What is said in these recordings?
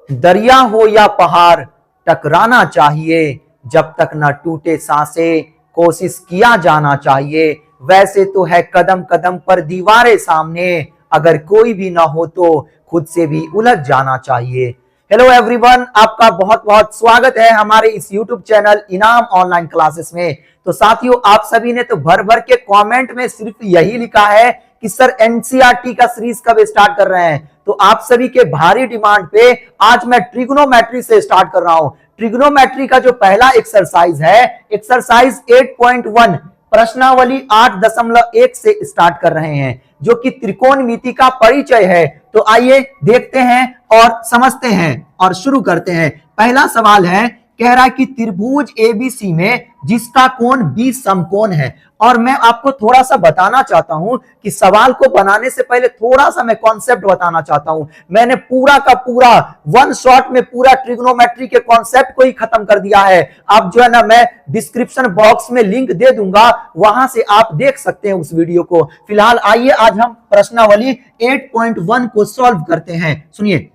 दरिया हो या पहाड़ टकराना चाहिए, जब तक न टूटे सांसें कोशिश किया जाना चाहिए। वैसे तो है कदम कदम पर दीवारें सामने, अगर कोई भी ना हो तो खुद से भी उलझ जाना चाहिए। हेलो एवरीवन, आपका बहुत बहुत स्वागत है हमारे इस यूट्यूब चैनल इनाम ऑनलाइन क्लासेस में। तो साथियों, आप सभी ने तो भर भर के कमेंट में सिर्फ यही लिखा है कि सर एनसीईआरटी का सीरीज कब स्टार्ट कर रहे हैं। तो आप सभी के भारी डिमांड पे आज मैं ट्रिग्नोमेट्री से स्टार्ट कर रहा हूं। ट्रिग्नोमेट्री का जो पहला एक्सरसाइज है, एक्सरसाइज 8.1 प्रश्नावली 8.1 से स्टार्ट कर रहे हैं, जो कि त्रिकोणमिति का परिचय है। तो आइए देखते हैं और समझते हैं और शुरू करते हैं। पहला सवाल है, कह रहा है कि त्रिभुज एबीसी में जिसका कोण 20 समकोण है। और मैं आपको थोड़ा सा बताना चाहता हूं कि सवाल को बनाने से पहले थोड़ा सा मैं कॉन्सेप्ट बताना चाहता हूं। मैंने पूरा का पूरा वन शॉट में पूरा ट्रिग्नोमेट्री के कॉन्सेप्ट को ही खत्म कर दिया है। आप जो है ना, मैं डिस्क्रिप्शन बॉक्स में लिंक दे दूंगा, वहां से आप देख सकते हैं उस वीडियो को। फिलहाल आइए आज हम प्रश्नावली 8.1 को सॉल्व करते हैं। सुनिए,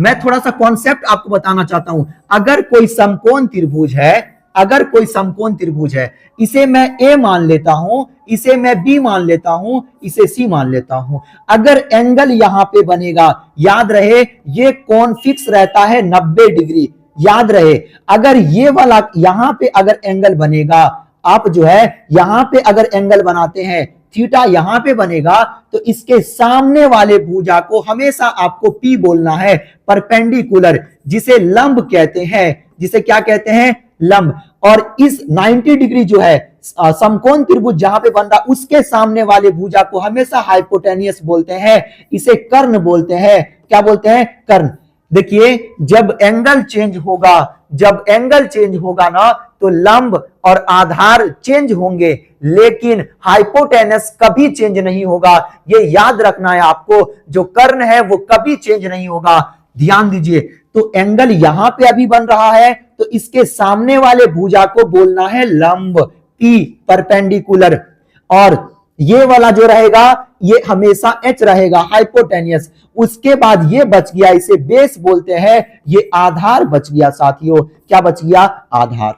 मैं थोड़ा सा कॉन्सेप्ट आपको बताना चाहता हूं। अगर कोई समकोण त्रिभुज है, अगर कोई समकोण त्रिभुज है, इसे मैं ए मान लेता हूं, इसे मैं बी मान लेता हूं, इसे सी मान लेता हूं। अगर एंगल यहां पे बनेगा, याद रहे ये कोण फिक्स रहता है 90 डिग्री, याद रहे। अगर ये वाला यहां पे अगर एंगल बनेगा, आप जो है यहां पे अगर एंगल बनाते हैं, थीटा यहां पे बनेगा, तो इसके सामने वाले भुजा को हमेशा आपको पी बोलना है, परपेंडिकुलर, जिसे लंब कहते हैं। जिसे क्या कहते हैं? लंब। और इस 90 डिग्री जो है समकोण त्रिभुज जहां पे बन रहा, उसके सामने वाले भुजा को हमेशा हाइपोटेनियस बोलते हैं, इसे कर्ण बोलते हैं। क्या बोलते हैं? कर्ण। देखिए, जब एंगल चेंज होगा, जब एंगल चेंज होगा ना, तो लंब और आधार चेंज होंगे, लेकिन हाइपोटेनस कभी चेंज नहीं होगा। ये याद रखना है आपको, जो कर्ण है वो कभी चेंज नहीं होगा। ध्यान दीजिए, तो एंगल यहां पे अभी बन रहा है, तो इसके सामने वाले भुजा को बोलना है लंब, पी, परपेंडिकुलर। और ये वाला जो रहेगा, ये हमेशा एच रहेगा, हाइपोटेनियस। उसके बाद ये बच गया, इसे बेस बोलते हैं, ये आधार बच गया साथियों। क्या बच गया? आधार।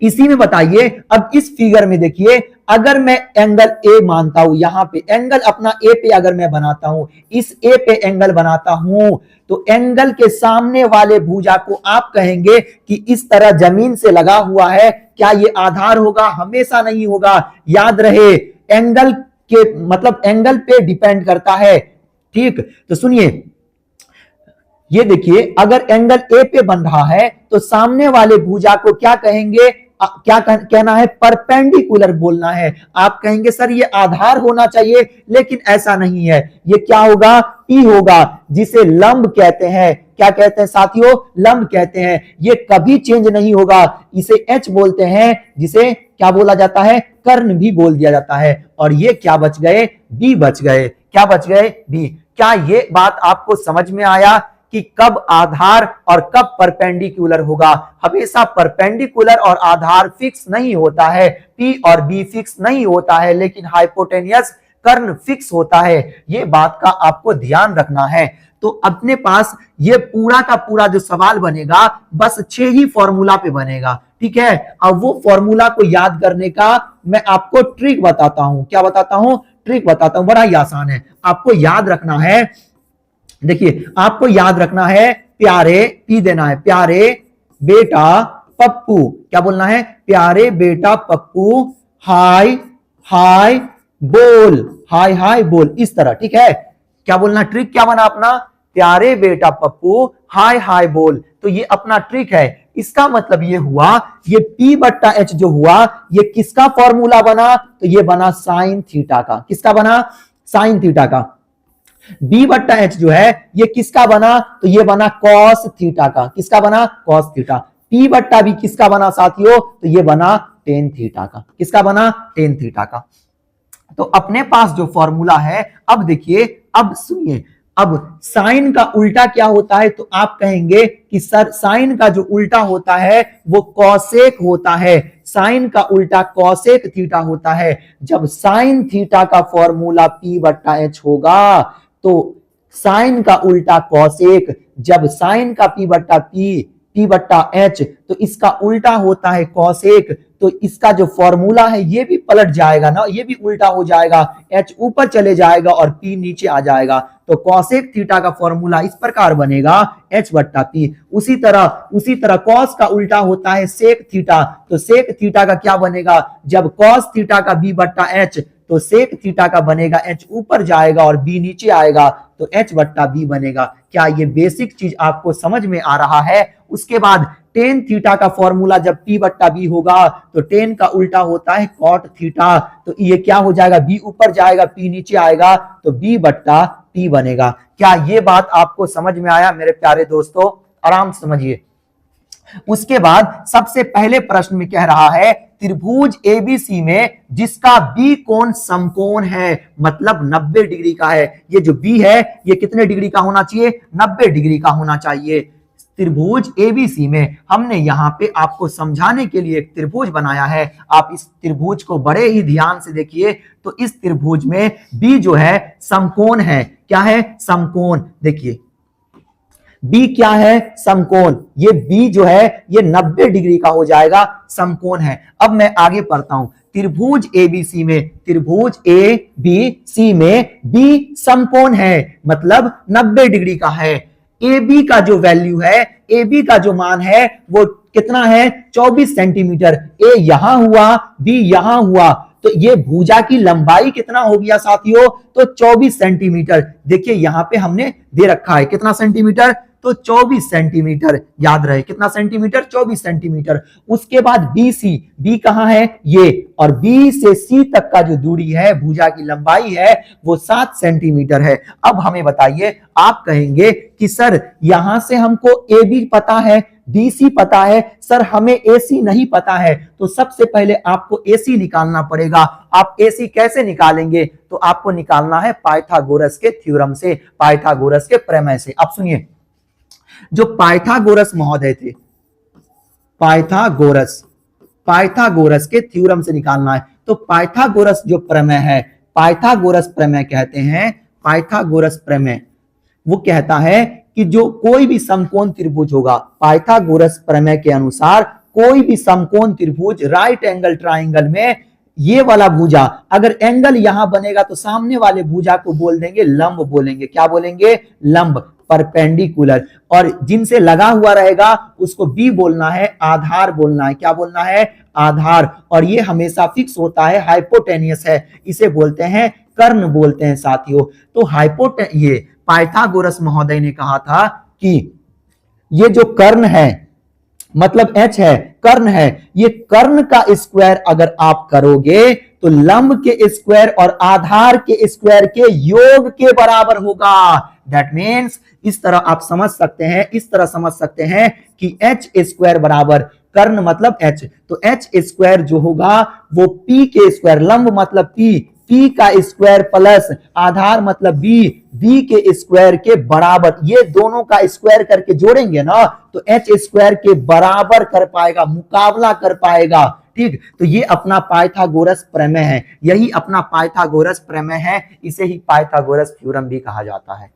इसी में बताइए, अब इस फिगर में देखिए, अगर मैं एंगल ए मानता हूं, यहां पे एंगल अपना ए पे अगर मैं बनाता हूं, इस ए पे एंगल बनाता हूं, तो एंगल के सामने वाले भुजा को आप कहेंगे कि इस तरह जमीन से लगा हुआ है। क्या ये आधार होगा? हमेशा नहीं होगा। याद रहे, एंगल के मतलब एंगल पे डिपेंड करता है। ठीक, तो सुनिए, ये देखिए, अगर एंगल ए पे बन रहा है, तो सामने वाले भुजा को क्या कहेंगे? क्या कहना है? परपेंडिकुलर बोलना है। आप कहेंगे सर ये आधार होना चाहिए, लेकिन ऐसा नहीं है। ये क्या होगा? पी होगा, जिसे लंब कहते हैं। क्या कहते हैं साथियों? लंब कहते हैं। ये कभी चेंज नहीं होगा। इसे एच बोलते हैं, जिसे क्या बोला जाता है? कर्ण भी बोल दिया जाता है। और ये क्या बच गए? बी बच गए। क्या बच गए? बी। क्या ये बात आपको समझ में आया कि कब आधार और कब परपेंडिकुलर होगा? हमेशा परपेंडिकुलर और आधार फिक्स नहीं होता है, पी और बी फिक्स नहीं होता है, लेकिन हाइपोटेनियस कर्ण फिक्स होता है। ये बात का आपको ध्यान रखना है। तो अपने पास ये पूरा का पूरा जो सवाल बनेगा, बस 6 ही फॉर्मूला पे बनेगा। ठीक है, अब वो फॉर्मूला को याद करने का मैं आपको ट्रिक बताता हूं। क्या बताता हूं? ट्रिक बताता हूं। बड़ा ही आसान है, आपको याद रखना है। देखिए, आपको याद रखना है, प्यारे, पी देना है, प्यारे बेटा पप्पू। क्या बोलना है? प्यारे बेटा पप्पू, हाय हाय बोल, हाय हाय बोल, इस तरह। ठीक है, क्या बोलना? ट्रिक क्या बना अपना? प्यारे बेटा पप्पू, हाय हाय बोल। तो ये अपना ट्रिक है। इसका मतलब ये हुआ, ये P बट्टा H जो हुआ, ये किसका फॉर्मूला बना? तो ये बना साइन थीटा का। किसका बना? साइन थीटा का। बी बट्टा एच जो है, ये किसका बना? तो ये बना कॉस थीटा का। किसका बना? Cos theta. पी बट्टा बी किसका बना साथियों? तो ये बना टेन थीटा का। किसका बना? टेन थीटा का। तो अपने पास जो फॉर्मूला है, अब देखिए, अब सुनिए, अब साइन का उल्टा क्या होता है? तो आप कहेंगे कि सर साइन का जो उल्टा होता है वो कॉसेक होता है। साइन का उल्टा कॉसेक थीटा होता है। जब साइन थीटा का फॉर्मूला P बट्टा H होगा, तो साइन का उल्टा कॉसेक, जब साइन का P बट्टा P बट्टा H, तो इसका उल्टा होता है कॉसेक, तो इसका जो फॉर्मूला है ये भी पलट जाएगा ना, ये भी उल्टा हो जाएगा, H ऊपर चले जाएगा और P नीचे आ जाएगा। तो कॉसेक थीटा का फॉर्मूला इस प्रकार बनेगा H बट्टा P। उसी तरह कॉस का उल्टा होता है सेक थीटा, तो सेक थीटा का क्या बनेगा, जब कॉस थीटा का B बट्टा H, तो सेक थीटा का बनेगा H ऊपर जाएगा और B नीचे आएगा, तो H बट्टा B बनेगा। क्या ये बेसिक चीज आपको समझ में आ रहा है? उसके बाद टेन थीटा का फॉर्मूला जब P बट्टा B होगा, तो टेन का उल्टा होता है कॉट थीटा, तो ये क्या हो जाएगा, B ऊपर जाएगा P नीचे आएगा, तो B बट्टा P बनेगा। क्या ये बात आपको समझ में आया मेरे प्यारे दोस्तों? आराम से समझिए। उसके बाद सबसे पहले प्रश्न में कह रहा है त्रिभुज एबीसी में जिसका बी कोण समकोण है, मतलब 90 डिग्री का है। ये जो बी है ये कितने डिग्री का होना चाहिए, 90 डिग्री का होना चाहिए। त्रिभुज एबीसी में हमने यहाँ पे आपको समझाने के लिए एक त्रिभुज बनाया है, आप इस त्रिभुज को बड़े ही ध्यान से देखिए। तो इस त्रिभुज में बी जो है समकोण है। क्या है, समकोण। देखिए बी क्या है, समकोण। ये बी जो है ये 90 डिग्री का हो जाएगा, समकोण है। अब मैं आगे पढ़ता हूं। त्रिभुज एबीसी में, त्रिभुज एबीसी में बी समकोण है, मतलब 90 डिग्री का है। ए बी का जो वैल्यू है, ए बी का जो मान है वो कितना है, 24 सेंटीमीटर। ए यहां हुआ, बी यहां हुआ, तो ये भुजा की लंबाई कितना हो गया साथियों, तो 24 सेंटीमीटर। देखिए यहां पे हमने दे रखा है कितना सेंटीमीटर, तो 24 सेंटीमीटर। याद रहे कितना सेंटीमीटर, 24 सेंटीमीटर। उसके बाद बी सी, बी कहां है, ये, और बी से सी तक का जो दूरी है, भुजा की लंबाई है, वो 7 सेंटीमीटर है। अब हमें बताइए, आप कहेंगे कि सर यहां से हमको ए बी पता है, BC पता है, सर हमें AC नहीं पता है। तो सबसे पहले आपको AC निकालना पड़ेगा। आप AC कैसे निकालेंगे, तो आपको निकालना है पाइथागोरस के थ्योरम से, पाइथागोरस के प्रमेय से। अब सुनिए, जो पाइथागोरस महोदय थे, पाइथागोरस के थ्योरम से निकालना है। तो पाइथागोरस जो प्रमेय है, पाइथागोरस प्रमेय कहते हैं, पाइथागोरस प्रमेय वो कहता है कि जो कोई भी समकोण त्रिभुज होगा, पाइथागोरस प्रमेय के अनुसार कोई भी समकोण त्रिभुज राइट एंगल ट्राइंगल में ये वाला भुजा, अगर एंगल यहां बनेगा तो सामने वाले भुजा को बोल देंगे लंब, बोलेंगे क्या बोलेंगे, लंब, परपेंडिकुलर। और जिनसे लगा हुआ रहेगा उसको बी बोलना है, आधार बोलना है। क्या बोलना है, आधार। और ये हमेशा फिक्स होता है, हाइपोटेनियस है, इसे बोलते हैं कर्ण बोलते हैं साथियों। तो ये पाइथागोरस महोदय ने कहा था कि ये जो कर्ण है, मतलब H है, कर्ण है, ये कर्ण का स्क्वायर अगर आप करोगे तो लंब के स्क्वायर और आधार के स्क्वायर के योग के बराबर होगा। दैट मीन्स इस तरह आप समझ सकते हैं, इस तरह समझ सकते हैं कि H स्क्वायर बराबर कर्ण मतलब H, तो H स्क्वायर जो होगा वो P के स्क्वायर, लंब मतलब P का स्क्वायर प्लस आधार मतलब B के स्क्वायर के बराबर। ये दोनों का स्क्वायर करके जोड़ेंगे ना तो H स्क्वायर के बराबर कर पाएगा, मुकाबला कर पाएगा। ठीक, तो ये अपना पाइथागोरस प्रमेय है, यही अपना पाइथागोरस प्रमेय है, इसे ही पाइथागोरस थ्योरम भी कहा जाता है।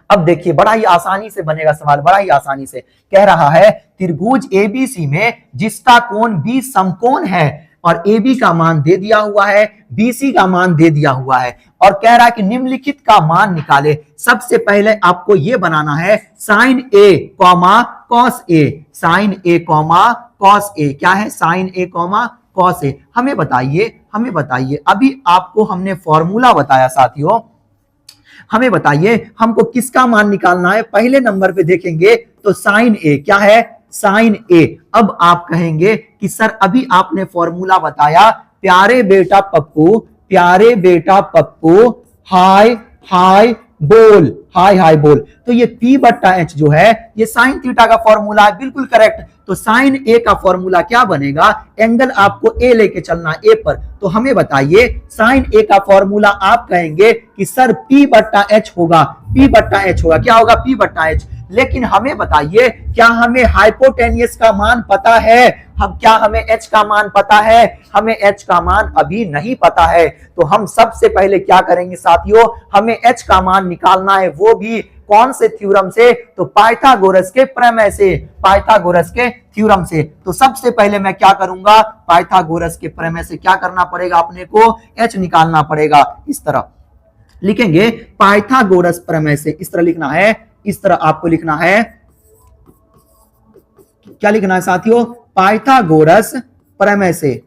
अब देखिए बड़ा ही आसानी से बनेगा सवाल, बड़ा ही आसानी से कह रहा है त्रिभुज एबीसी में जिसका कोण बी समकोण है और AB का मान दे दिया हुआ है, BC का मान दे दिया हुआ है, और कह रहा है कि निम्नलिखित का मान निकाले। सबसे पहले आपको यह बनाना है sine A comma cos A, sine A comma cos A। क्या है, sine A comma cos A। हमें बताइए अभी आपको हमने फॉर्मूला बताया साथियों, हमें बताइए हमको किसका मान निकालना है। पहले नंबर पे देखेंगे तो साइन A, क्या है, साइन A। अब आप कहेंगे कि सर अभी आपने फॉर्मूला बताया, प्यारे बेटा पप्पू हाय हाय बोल, हाय हाय बोल। तो ये P बट्टा H जो है ये साइन थीटा का फॉर्मूला है, बिल्कुल करेक्ट। तो साइन A का फॉर्मूला क्या बनेगा, एंगल आपको A लेके चलना है A पर। तो हमें बताइए साइन A का फॉर्मूला आप कहेंगे कि सर P बट्टा H होगा, P बट्टा H होगा। क्या होगा, P बट्टा H। लेकिन हमें बताइए क्या हमें हाइपोटेनियस का मान पता है, क्या हमें H का मान पता है, हमें H का मान अभी नहीं पता है। तो हम सबसे पहले क्या करेंगे साथियों, हमें H का मान निकालना है, वो भी कौन से थ्योरम से? तो पाइथागोरस के प्रमेय से, पाइथागोरस के थ्योरम से। तो सबसे पहले मैं क्या करूंगा, पाइथागोरस के प्रमेय से क्या करना पड़ेगा, अपने को h निकालना पड़ेगा। इस तरह लिखेंगे पाइथागोरस प्रमेय से, इस तरह लिखना है, इस तरह आपको लिखना है, क्या लिखना है साथियों, पाइथागोरस प्रमेय से,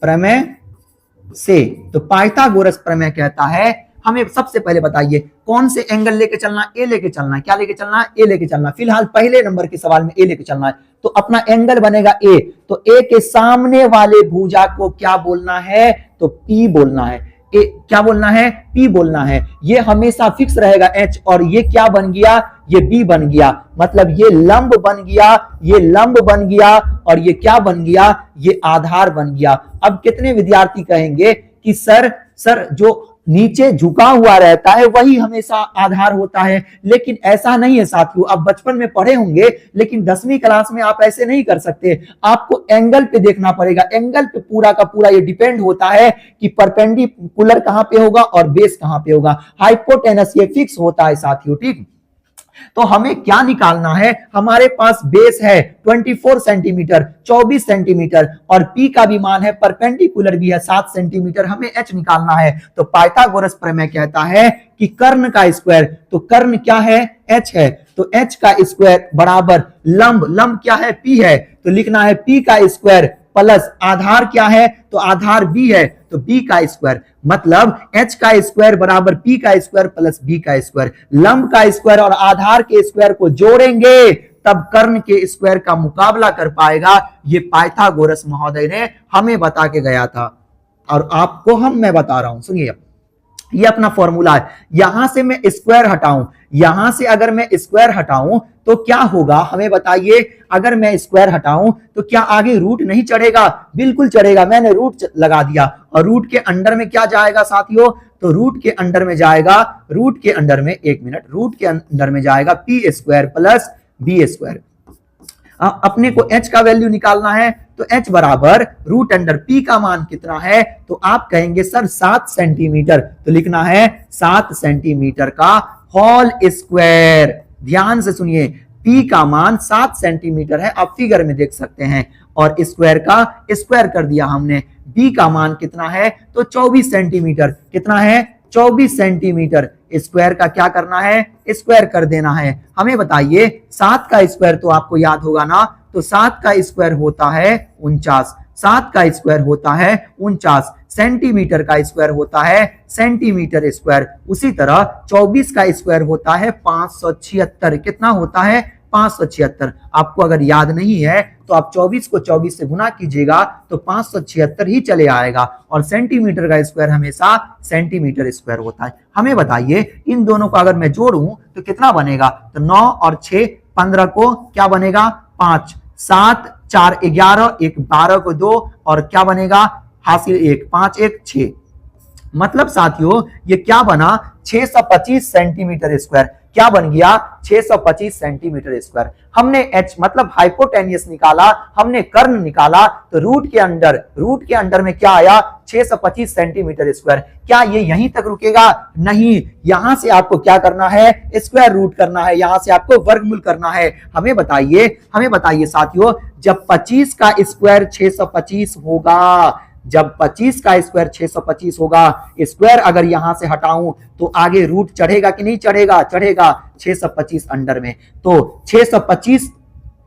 प्रमेय से। तो पाइथागोरस प्रमेय कहता है, हमें सबसे पहले बताइए कौन से एंगल लेके चलना, ए लेके चलना है, क्या लेके चलना है, ए लेके चलना है। फिलहाल पहले नंबर के सवाल में ए लेके चलना है, तो अपना एंगल बनेगा ए, तो ए के सामने वाले भुजा को क्या बोलना है, तो पी बोलना है। ए क्या बोलना है, पी बोलना है। ये हमेशा फिक्स रहेगा एच, और ये क्या बन गया, ये बी बन गया, मतलब ये लंब बन गया, ये लंब बन गया, और ये क्या बन गया, ये आधार बन गया। अब कितने विद्यार्थी कहेंगे कि सर जो नीचे झुका हुआ रहता है वही हमेशा आधार होता है, लेकिन ऐसा नहीं है साथियों। आप बचपन में पढ़े होंगे, लेकिन 10वीं क्लास में आप ऐसे नहीं कर सकते। आपको एंगल पे देखना पड़ेगा, एंगल पे पूरा का पूरा ये डिपेंड होता है कि परपेंडिकुलर कहां पे होगा और बेस कहां पे होगा। हाइपोटेनस ये फिक्स होता है साथियों, ठीक। तो हमें क्या निकालना है, हमारे पास बेस है 24 सेंटीमीटर, 24 सेंटीमीटर, और पी का भी मान है, परपेंडिकुलर भी है 7 सेंटीमीटर, हमें एच निकालना है। तो पाइथागोरस प्रमेय कहता है कि कर्ण का स्क्वायर, तो कर्ण क्या है, एच है, तो एच का स्क्वायर बराबर लंब, लंब क्या है, पी है, तो लिखना है पी का स्क्वायर प्लस आधार क्या है, तो आधार बी है, तो बी का स्क्वायर, मतलब h का स्क्वायर बराबर p का स्क्वायर प्लस b का स्क्वायर। लंब का स्क्वायर और आधार के स्क्वायर को जोड़ेंगे तब कर्ण के स्क्वायर का मुकाबला कर पाएगा। ये पाइथागोरस महोदय ने हमें बता के गया था, और आपको मैं बता रहा हूं, सुनिए। ये अपना फॉर्मूला है, यहां से मैं स्क्वायर हटाऊं, यहां से अगर मैं स्क्वायर हटाऊं तो क्या होगा, हमें बताइए। अगर मैं स्क्वायर हटाऊं तो क्या आगे रूट नहीं चढ़ेगा, बिल्कुल चढ़ेगा। मैंने रूट लगा दिया, और रूट के अंडर में क्या जाएगा साथियों, तो रूट के अंडर में जाएगा, रूट के अंडर में, एक मिनट, रूट के अंडर में जाएगा P square plus B square. अपने को h का वैल्यू निकालना है, तो h बराबर रूट अंडर p का मान कितना है, तो आप कहेंगे सर 7 सेंटीमीटर, तो लिखना है 7 सेंटीमीटर का होल स्क्वायर। ध्यान से सुनिए, p का मान 7 सेंटीमीटर है, आप फिगर में देख सकते हैं, और स्क्वायर का स्क्वायर कर दिया हमने। b का मान कितना है, तो 24 सेंटीमीटर, कितना है, 24 सेंटीमीटर। स्क्वायर का क्या करना है, स्क्वायर कर देना है। हमें बताइए 7 का स्क्वायर तो आपको याद होगा ना, तो 7 का स्क्वायर होता है 49, 7 का स्क्वायर होता है 49, सेंटीमीटर का स्क्वायर होता है सेंटीमीटर स्क्वायर। उसी तरह 24 का स्क्वायर होता है 576, कितना होता है, 576। आपको अगर याद नहीं है तो आप 24 को 24 से गुना कीजिएगा तो 576 ही चले आएगा, और सेंटीमीटर का स्क्वायर हमेशा सेंटीमीटर स्क्वायर होता है। हमें बताइए इन दोनों को अगर मैं जोड़ूं तो कितना बनेगा, तो 9 और 6 15 को क्या बनेगा, 5, 7 4 11, 1 12 को 2, और क्या बनेगा, हासिल 1, 5 1 6। मतलब साथियों ये क्या बना, 625 सेंटीमीटर स्क्वायर। क्या बन गया, 625 सेंटीमीटर स्क्वायर। हमने h मतलब हाइपोटेनियस निकाला, हमने कर्ण निकाला, तो रूट के अंडर में क्या आया, 625 सेंटीमीटर स्क्वायर। क्या ये यहीं तक रुकेगा, नहीं, यहां से आपको क्या करना है, स्क्वायर रूट करना है, यहां से आपको वर्गमूल करना है। हमें बताइए साथियों, जब 25 का स्क्वायर 625 होगा, जब 25 का स्क्वायर 625 होगा, स्क्वायर अगर यहां से हटाऊं तो आगे रूट चढ़ेगा कि नहीं चढ़ेगा, चढ़ेगा 625 अंडर में। तो 625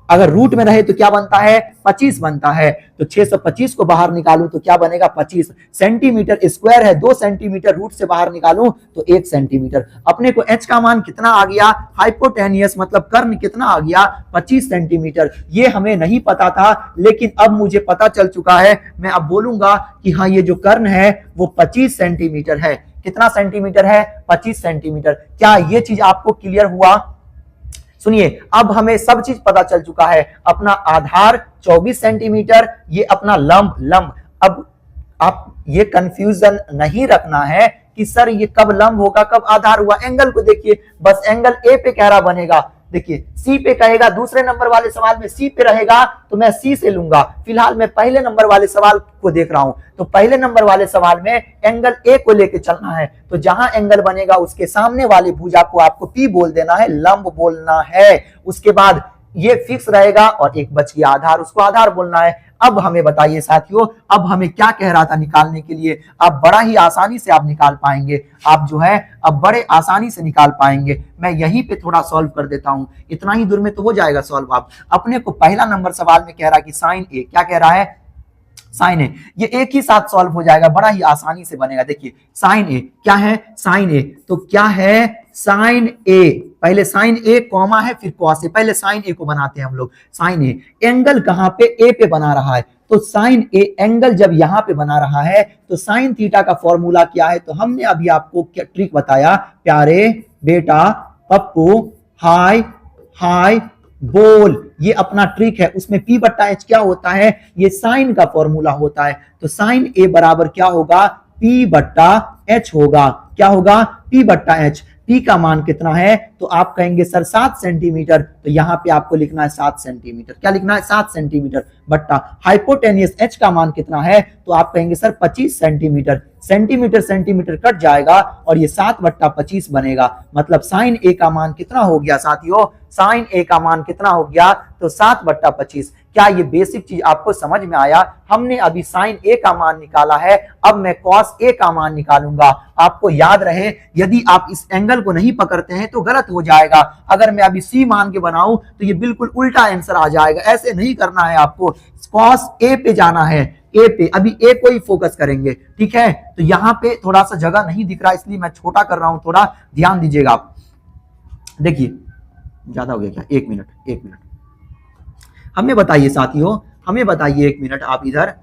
अगर रूट में रहे तो क्या बनता है, 25 बनता है, तो 625 को बाहर निकालूं तो क्या बनेगा, 25 सेंटीमीटर स्क्वायर है, 2 सेंटीमीटर रूट से बाहर निकालूं तो 1 सेंटीमीटर। अपने को h का मान कितना आ गया, हाइपोटेनियस मतलब कर्ण कितना आ गया, 25 सेंटीमीटर। ये हमें नहीं पता था, लेकिन अब मुझे पता चल चुका है। मैं अब बोलूंगा कि हाँ ये जो कर्ण है वो 25 सेंटीमीटर है। कितना सेंटीमीटर है, 25 सेंटीमीटर। क्या ये चीज आपको क्लियर हुआ? सुनिए, अब हमें सब चीज पता चल चुका है। अपना आधार 24 सेंटीमीटर, ये अपना लंब। अब आप ये कंफ्यूजन नहीं रखना है कि सर ये कब लंब होगा कब आधार हुआ। एंगल को देखिए, बस एंगल ए पे कह रहा बनेगा। देखिए सी पे कहेगा, दूसरे नंबर वाले सवाल में सी पे रहेगा तो मैं सी से लूंगा। फिलहाल मैं पहले नंबर वाले सवाल को देख रहा हूं। तो पहले नंबर वाले सवाल में एंगल ए को लेके चलना है, तो जहां एंगल बनेगा उसके सामने वाली भुजा को आपको पी बोल देना है, लंब बोलना है। उसके बाद ये फिक्स रहेगा और एक बच गया आधार, उसको आधार बोलना है। अब हमें बताइए साथियों, अब हमें क्या कह रहा था निकालने के लिए? अब बड़ा ही आसानी से आप निकाल पाएंगे, आप जो है अब बड़े आसानी से निकाल पाएंगे। मैं यहीं पे थोड़ा सॉल्व कर देता हूं, इतना ही दूर में तो हो जाएगा सॉल्व। आप अपने को पहला नंबर सवाल में कह रहा है कि साइन ए, क्या कह रहा है? साइन ए, ये एक ही साथ सॉल्व हो जाएगा, बड़ा ही आसानी से बनेगा। देखिए साइन ए क्या है? साइन ए तो क्या है? साइन ए, पहले साइन ए कॉमा है फिर कॉस ए, पहले साइन ए को बनाते हैं हम लोग। साइन ए, एंगल कहां पे? ए पे बना रहा है, तो साइन ए एंगल जब यहां पे बना रहा है तो साइन थीटा का फॉर्मूला क्या है? तो हमने अभी आपको क्या ट्रिक बताया, प्यारे बेटा पप्पू, हाय हाय बोल, ये अपना ट्रिक है। उसमें P बट्टा H क्या होता है? ये साइन का फॉर्मूला होता है। तो साइन A बराबर क्या होगा? P बट्टा H होगा। क्या होगा? P बट्टा H। P का मान कितना है? तो आप कहेंगे सर 7 सेंटीमीटर, तो यहाँ पे आपको लिखना है 7 सेंटीमीटर। क्या लिखना है? 7 सेंटीमीटर बट्टा हाइपोटेनियस H का मान कितना है? तो आप कहेंगे sir 25 centimetre. Centimetre centimetre cut जाएगा और ये 7 बट्टा 25 बनेगा। मतलब साइन ए का मान कितना हो गया साथियों? साइन ए का मान कितना हो गया? तो 7 बट्टा 25। क्या ये बेसिक चीज आपको समझ में आया? हमने अभी साइन ए का मान निकाला है, अब मैं कॉस ए का मान निकालूंगा। आपको याद रहे, यदि आप इस एंगल को नहीं पकड़ते हैं तो गलत हो जाएगा। अगर मैं अभी सी मान के बनाऊं तो ये बिल्कुल उल्टा आंसर आ जाएगा। ऐसे नहीं करना है आपको, कॉस ए पे जाना है, ए पे। अभी ए को ही फोकस करेंगे, ठीक है? तो यहाँ पे थोड़ा सा जगह नहीं दिख रहा, इसलिए मैं छोटा कर रहा हूं, थोड़ा ध्यान दीजिएगा आप। देखिए ज्यादा हो गया क्या? एक मिनट हमें बताइए साथियों, हमें बताइए 1 मिनट आप इधर,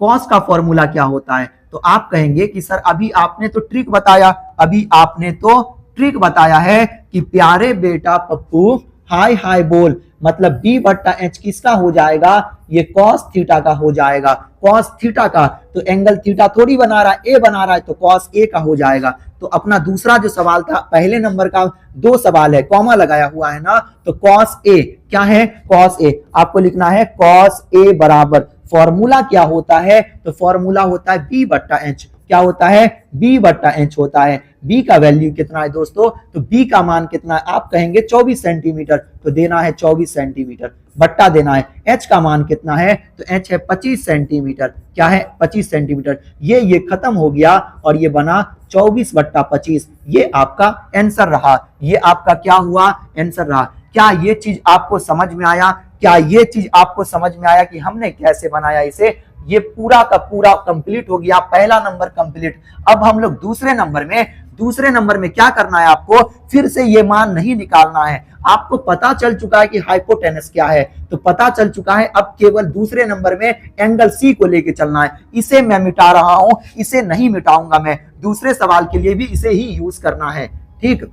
कॉस का फॉर्मूला क्या होता है? तो आप कहेंगे कि सर अभी आपने तो ट्रिक बताया, अभी आपने तो ट्रिक बताया है कि प्यारे बेटा पप्पू हाय हाय बोल, मतलब B बट्टा H किसका हो जाएगा? ये कॉस थीटा का हो जाएगा। कॉस थीटा का, तो एंगल थीटा थोड़ी बना रहा है, ए बना रहा है, तो कॉस ए का हो जाएगा। तो अपना दूसरा जो सवाल था, पहले नंबर का 2 सवाल है, कॉमा लगाया हुआ है ना, तो कॉस ए क्या है? कॉस ए आपको लिखना है कॉस ए बराबर, फॉर्मूला क्या होता है? तो फॉर्मूला होता है B बट्टा H। क्या होता है? B बट्टा H होता है। B का वैल्यू कितना है दोस्तों? तो B का मान कितना है? आप कहेंगे 24 सेंटीमीटर, तो देना है 24 सेंटीमीटर, बट्टा देना है। H का मान कितना है? तो H है 25 सेंटीमीटर। क्या है? 25 सेंटीमीटर। ये खत्म हो गया और ये बना 24 बट्टा 25। ये आपका आंसर रहा, ये आपका क्या हुआ? आंसर रहा। क्या ये चीज आपको समझ में आया? क्या ये चीज आपको समझ में आया कि हमने कैसे बनाया इसे? ये पूरा का पूरा कंप्लीट हो गया, पहला नंबर कंप्लीट। अब हम लोग दूसरे नंबर में क्या करना है आपको? फिर से ये मान नहीं निकालना है। आपको पता चल चुका है कि हाइपोटेनस क्या है, तो पता चल चुका है। अब केवल दूसरे नंबर में एंगल सी को लेके चलना है। इसे मैं मिटा रहा हूं, इसे नहीं मिटाऊंगा मैं, दूसरे सवाल के लिए भी इसे ही यूज करना है, ठीक?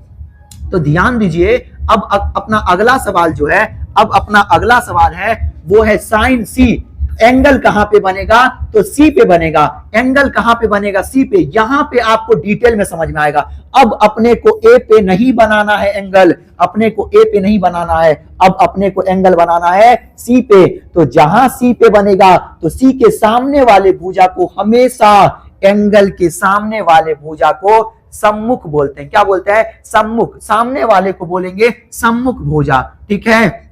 तो ध्यान दीजिए, अब अपना अगला सवाल जो है, अब अपना अगला सवाल है वो है साइन सी। एंगल कहां पे बनेगा? तो सी पे बनेगा। एंगल कहां पे बनेगा? सी पे। यहां पे आपको डिटेल में समझ में आएगा। अब अपने को ए पे नहीं बनाना है एंगल, अपने को ए पे नहीं बनाना है, अब अपने को एंगल बनाना है सी पे। तो जहां सी पे बनेगा तो सी के सामने वाले भुजा को हमेशा, एंगल के सामने वाले भुजा को सम्मुख बोलते हैं। क्या बोलते हैं? सम्मुख। सामने वाले को बोलेंगे सम्मुख भुजा, ठीक है?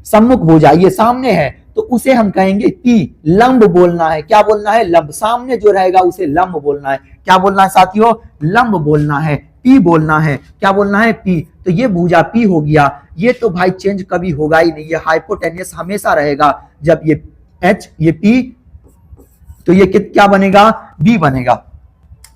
सम्मुख भुजा ये सामने है तो उसे हम कहेंगे पी। लंब बोलना है। क्या बोलना है? लंब। सामने जो रहेगा उसे लंब बोलना है। क्या बोलना है साथियों? लंब बोलना है, पी बोलना है। क्या बोलना है? पी। तो ये भुजा पी हो गया। ये तो भाई चेंज कभी होगा ही नहीं, ये हाइपोटेनियस हमेशा रहेगा। जब ये एच ये पी तो ये क्या बनेगा? बी बनेगा।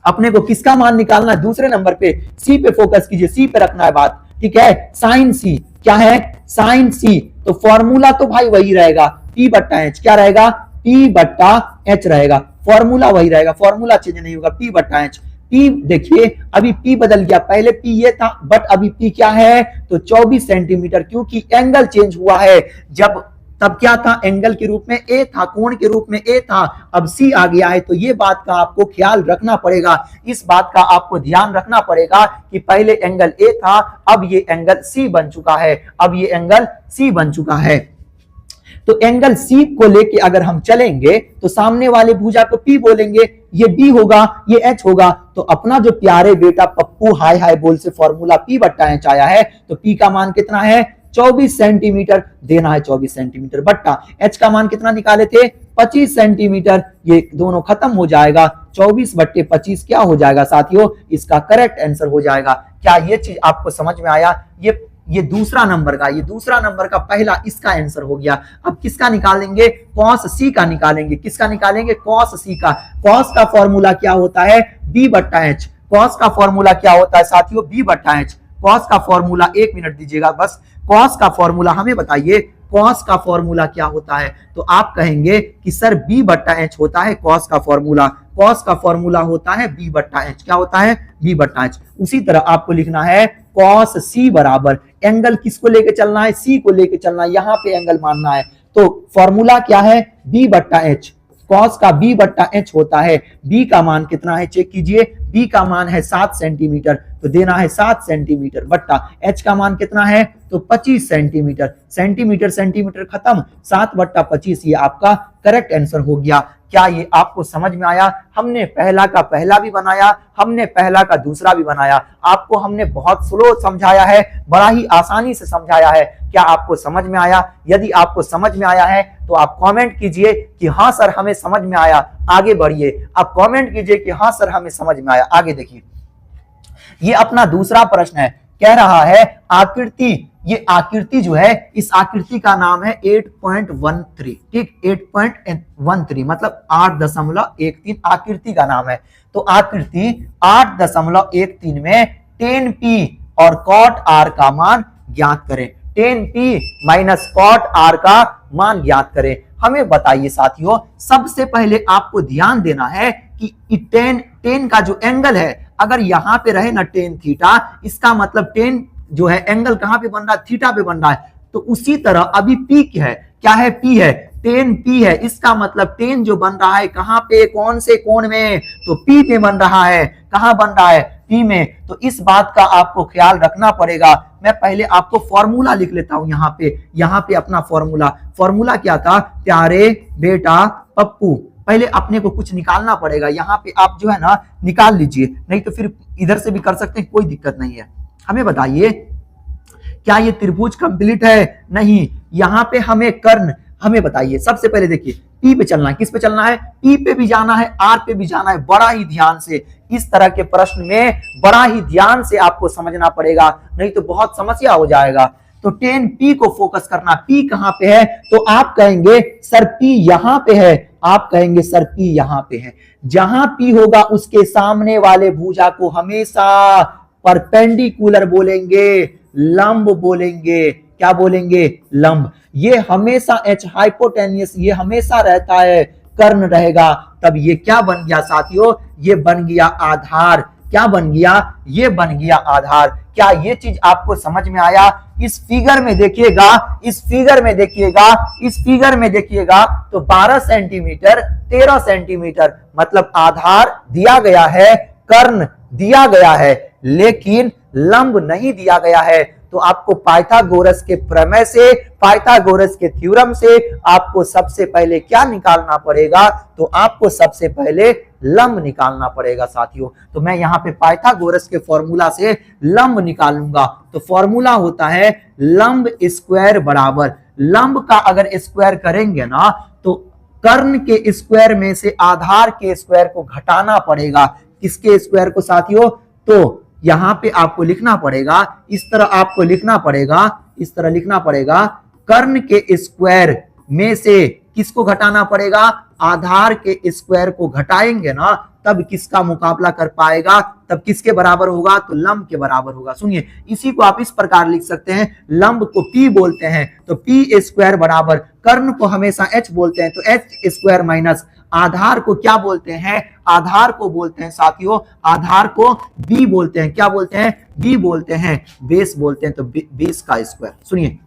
अपने को किसका मान निकालना है? दूसरे नंबर पे सी पे फोकस कीजिए, सी पे रखना है बात, ठीक है? साइन सी। क्या है? साइन सी। तो फॉर्मूला तो भाई वही रहेगा, पी बट्टा एच। क्या रहेगा? पी बट्टा एच रहेगा। फॉर्मूला वही रहेगा, फॉर्मूला चेंज नहीं होगा, पी बट्टा एच। पी देखिए अभी पी बदल गया, पहले पी ये था बट अभी पी क्या है? तो 24 सेंटीमीटर, क्योंकि एंगल चेंज हुआ है। जब तब क्या था? एंगल के रूप में ए था, कोण के रूप में ए था, अब सी आ गया है। तो ये बात का आपको ख्याल रखना पड़ेगा, इस बात का आपको ध्यान रखना पड़ेगा कि पहले एंगल ए था, अब ये एंगल सी बन चुका है, अब ये एंगल सी बन चुका है। तो एंगल सी को लेके अगर हम चलेंगे तो सामने वाले भुजा को पी बोलेंगे, ये बी होगा, ये एच होगा। तो अपना जो प्यारे बेटा पप्पू हाय हाय बोल से फॉर्मूला पी बट्टा एच आया है, तो पी का मान कितना है 24 सेंटीमीटर देना है, 24 सेंटीमीटर बट्टा एच का मान कितना निकाले थे 25 सेंटीमीटर। ये दोनों खत्म हो जाएगा, 24 बट्टे 25 क्या हो जाएगा साथियों, इसका करेक्ट आंसर हो जाएगा। क्या ये चीज आपको समझ में आया? ये दूसरा नंबर का पहला इसका आंसर हो गया। अब किसका निकालेंगे? कॉस सी का निकालेंगे। किसका निकालेंगे? कॉस सी का। कॉस का फॉर्मूला क्या होता है? बी बट्टा एच। कॉस का फॉर्मूला क्या होता है साथियों? बी बट्टा एच। कॉस का फॉर्मूला, एक मिनट दीजिएगा बस, कॉस का फॉर्मूला हमें बताइए, कॉस का फॉर्मूला क्या होता है? तो आप कहेंगे कि सर बी बट्टा एच होता है कॉस का फॉर्मूला। कॉस का फॉर्मूला होता है बी बट्टा एच। क्या होता है? बी बट्टा एच। उसी तरह आपको लिखना है कॉस सी बराबर, एंगल किसको लेके चलना है? सी को लेके चलना है, यहां पे एंगल मानना है। तो फॉर्मूला क्या है? बी बट्टा एच। कॉस का बी बट्टा एच होता है। बी का मान कितना है चेक कीजिए, बी का मान है 7 सेंटीमीटर, तो देना है 7 सेंटीमीटर बट्टा एच का मान कितना है तो 25 सेंटीमीटर। सेंटीमीटर सेंटीमीटर खत्म, 7 बट्टा 25 ये आपका करेक्ट आंसर हो गया। क्या ये आपको समझ में आया? हमने पहला का पहला भी बनाया, हमने पहला का दूसरा भी बनाया, आपको हमने बहुत स्लो समझाया है, बड़ा ही आसानी से समझाया है। क्या आपको समझ में आया? यदि आपको समझ में आया है तो आप कमेंट कीजिए कि हाँ सर हमें समझ में आया, आगे बढ़िए। आप कमेंट कीजिए कि हाँ सर हमें समझ में आया, आगे देखिए। ये अपना दूसरा प्रश्न है, कह रहा है आकृति, ये आकृति जो है इस आकृति का नाम है 8.13, ठीक 8.13 मतलब 8.13 आकृति का नाम है। तो आकृति 8.13 में 10p और cot r का मान ज्ञात करें। 10p माइनस cot r का मान ज्ञात करें। हमें बताइए साथियों, सबसे पहले आपको ध्यान देना है कि 10 का जो एंगल है, अगर यहां पे रहे ना 10 थीटा, इसका मतलब 10 जो है एंगल कहां पे बन रहा है? थीटा पे बन रहा है। तो उसी तरह अभी पी क्या है? पी है, 10p है, इसका मतलब 10 जो बन रहा है कहां पे, कौन से कोण में? तो पी पे बन रहा है। कहां बन रहा है? पी में। तो इस बात का आपको ख्याल रखना पड़ेगा। मैं पहले आपको फॉर्मूला लिख लेता हूं यहाँ पे अपना फॉर्मूला क्या था? प्यारे बेटा पप्पू। पहले अपने को कुछ निकालना पड़ेगा, यहाँ पे आप जो है ना निकाल लीजिए, नहीं तो फिर इधर से भी कर सकते हैं, कोई दिक्कत नहीं है। हमें बताइए क्या ये त्रिभुज कंप्लीट है? नहीं, यहाँ पे हमें कर्ण, हमें बताइए सबसे पहले देखिए पी पे चलना है। किस पे चलना है? पी पे भी जाना है, आर पे भी जाना है। बड़ा ही ध्यान से इस तरह के प्रश्न में बड़ा ही ध्यान से आपको समझना पड़ेगा, नहीं तो बहुत समस्या हो जाएगा। तो 10p को फोकस करना, p कहां पे है? तो आप कहेंगे सर p यहां पे है, आप कहेंगे सर p यहां पे है। जहां p होगा उसके सामने वाले भुजा को हमेशा परपेंडिकुलर बोलेंगे, लंब बोलेंगे। क्या बोलेंगे? लंब। ये हमेशा h हाइपोटेनियस, ये हमेशा रहता है, कर्ण रहेगा। तब ये क्या बन गया साथियों? ये बन गया आधार। क्या बन गया? ये बन गया आधार। क्या ये चीज आपको समझ में आया? इस फिगर में देखिएगा, इस फिगर में देखिएगा तो 12 सेंटीमीटर 13 सेंटीमीटर मतलब आधार दिया गया है, कर्ण दिया गया है, लेकिन लंब नहीं दिया गया है। तो आपको पाइथागोरस के प्रमेय से, पाइथागोरस के थ्योरम से आपको सबसे पहले क्या निकालना पड़ेगा? तो आपको सबसे पहले लंब निकालना पड़ेगा साथियों। तो मैं यहाँ पे पाइथागोरस के फॉर्मूला से लंब निकालूंगा। तो फॉर्मूला होता है लंब स्क्वायर बराबर, लंब का अगर स्क्वायर करेंगे ना तो कर्ण के स्क्वायर में से आधार के स्क्वायर को घटाना पड़ेगा। किसके स्क्वायर को साथियों? तो यहां पे आपको लिखना पड़ेगा, इस तरह आपको लिखना पड़ेगा, इस तरह लिखना पड़ेगा, कर्ण के स्क्वायर में से किसको घटाना पड़ेगा? आधार के स्क्वायर को घटाएंगे ना तब किसका मुकाबला कर पाएगा, तब किसके बराबर होगा? तो लंब के बराबर होगा। सुनिए, इसी को आप इस प्रकार लिख सकते हैं, लंब को p बोलते हैं तो p स्क्वायर बराबर, कर्ण को हमेशा h बोलते हैं तो h स्क्वायर माइनस आधार को क्या बोलते हैं? आधार को बोलते हैं साथियों, आधार को b बोलते हैं। क्या बोलते हैं? b बोलते हैं, बेस बोलते हैं, तो बेस का स्क्वायर। सुनिए,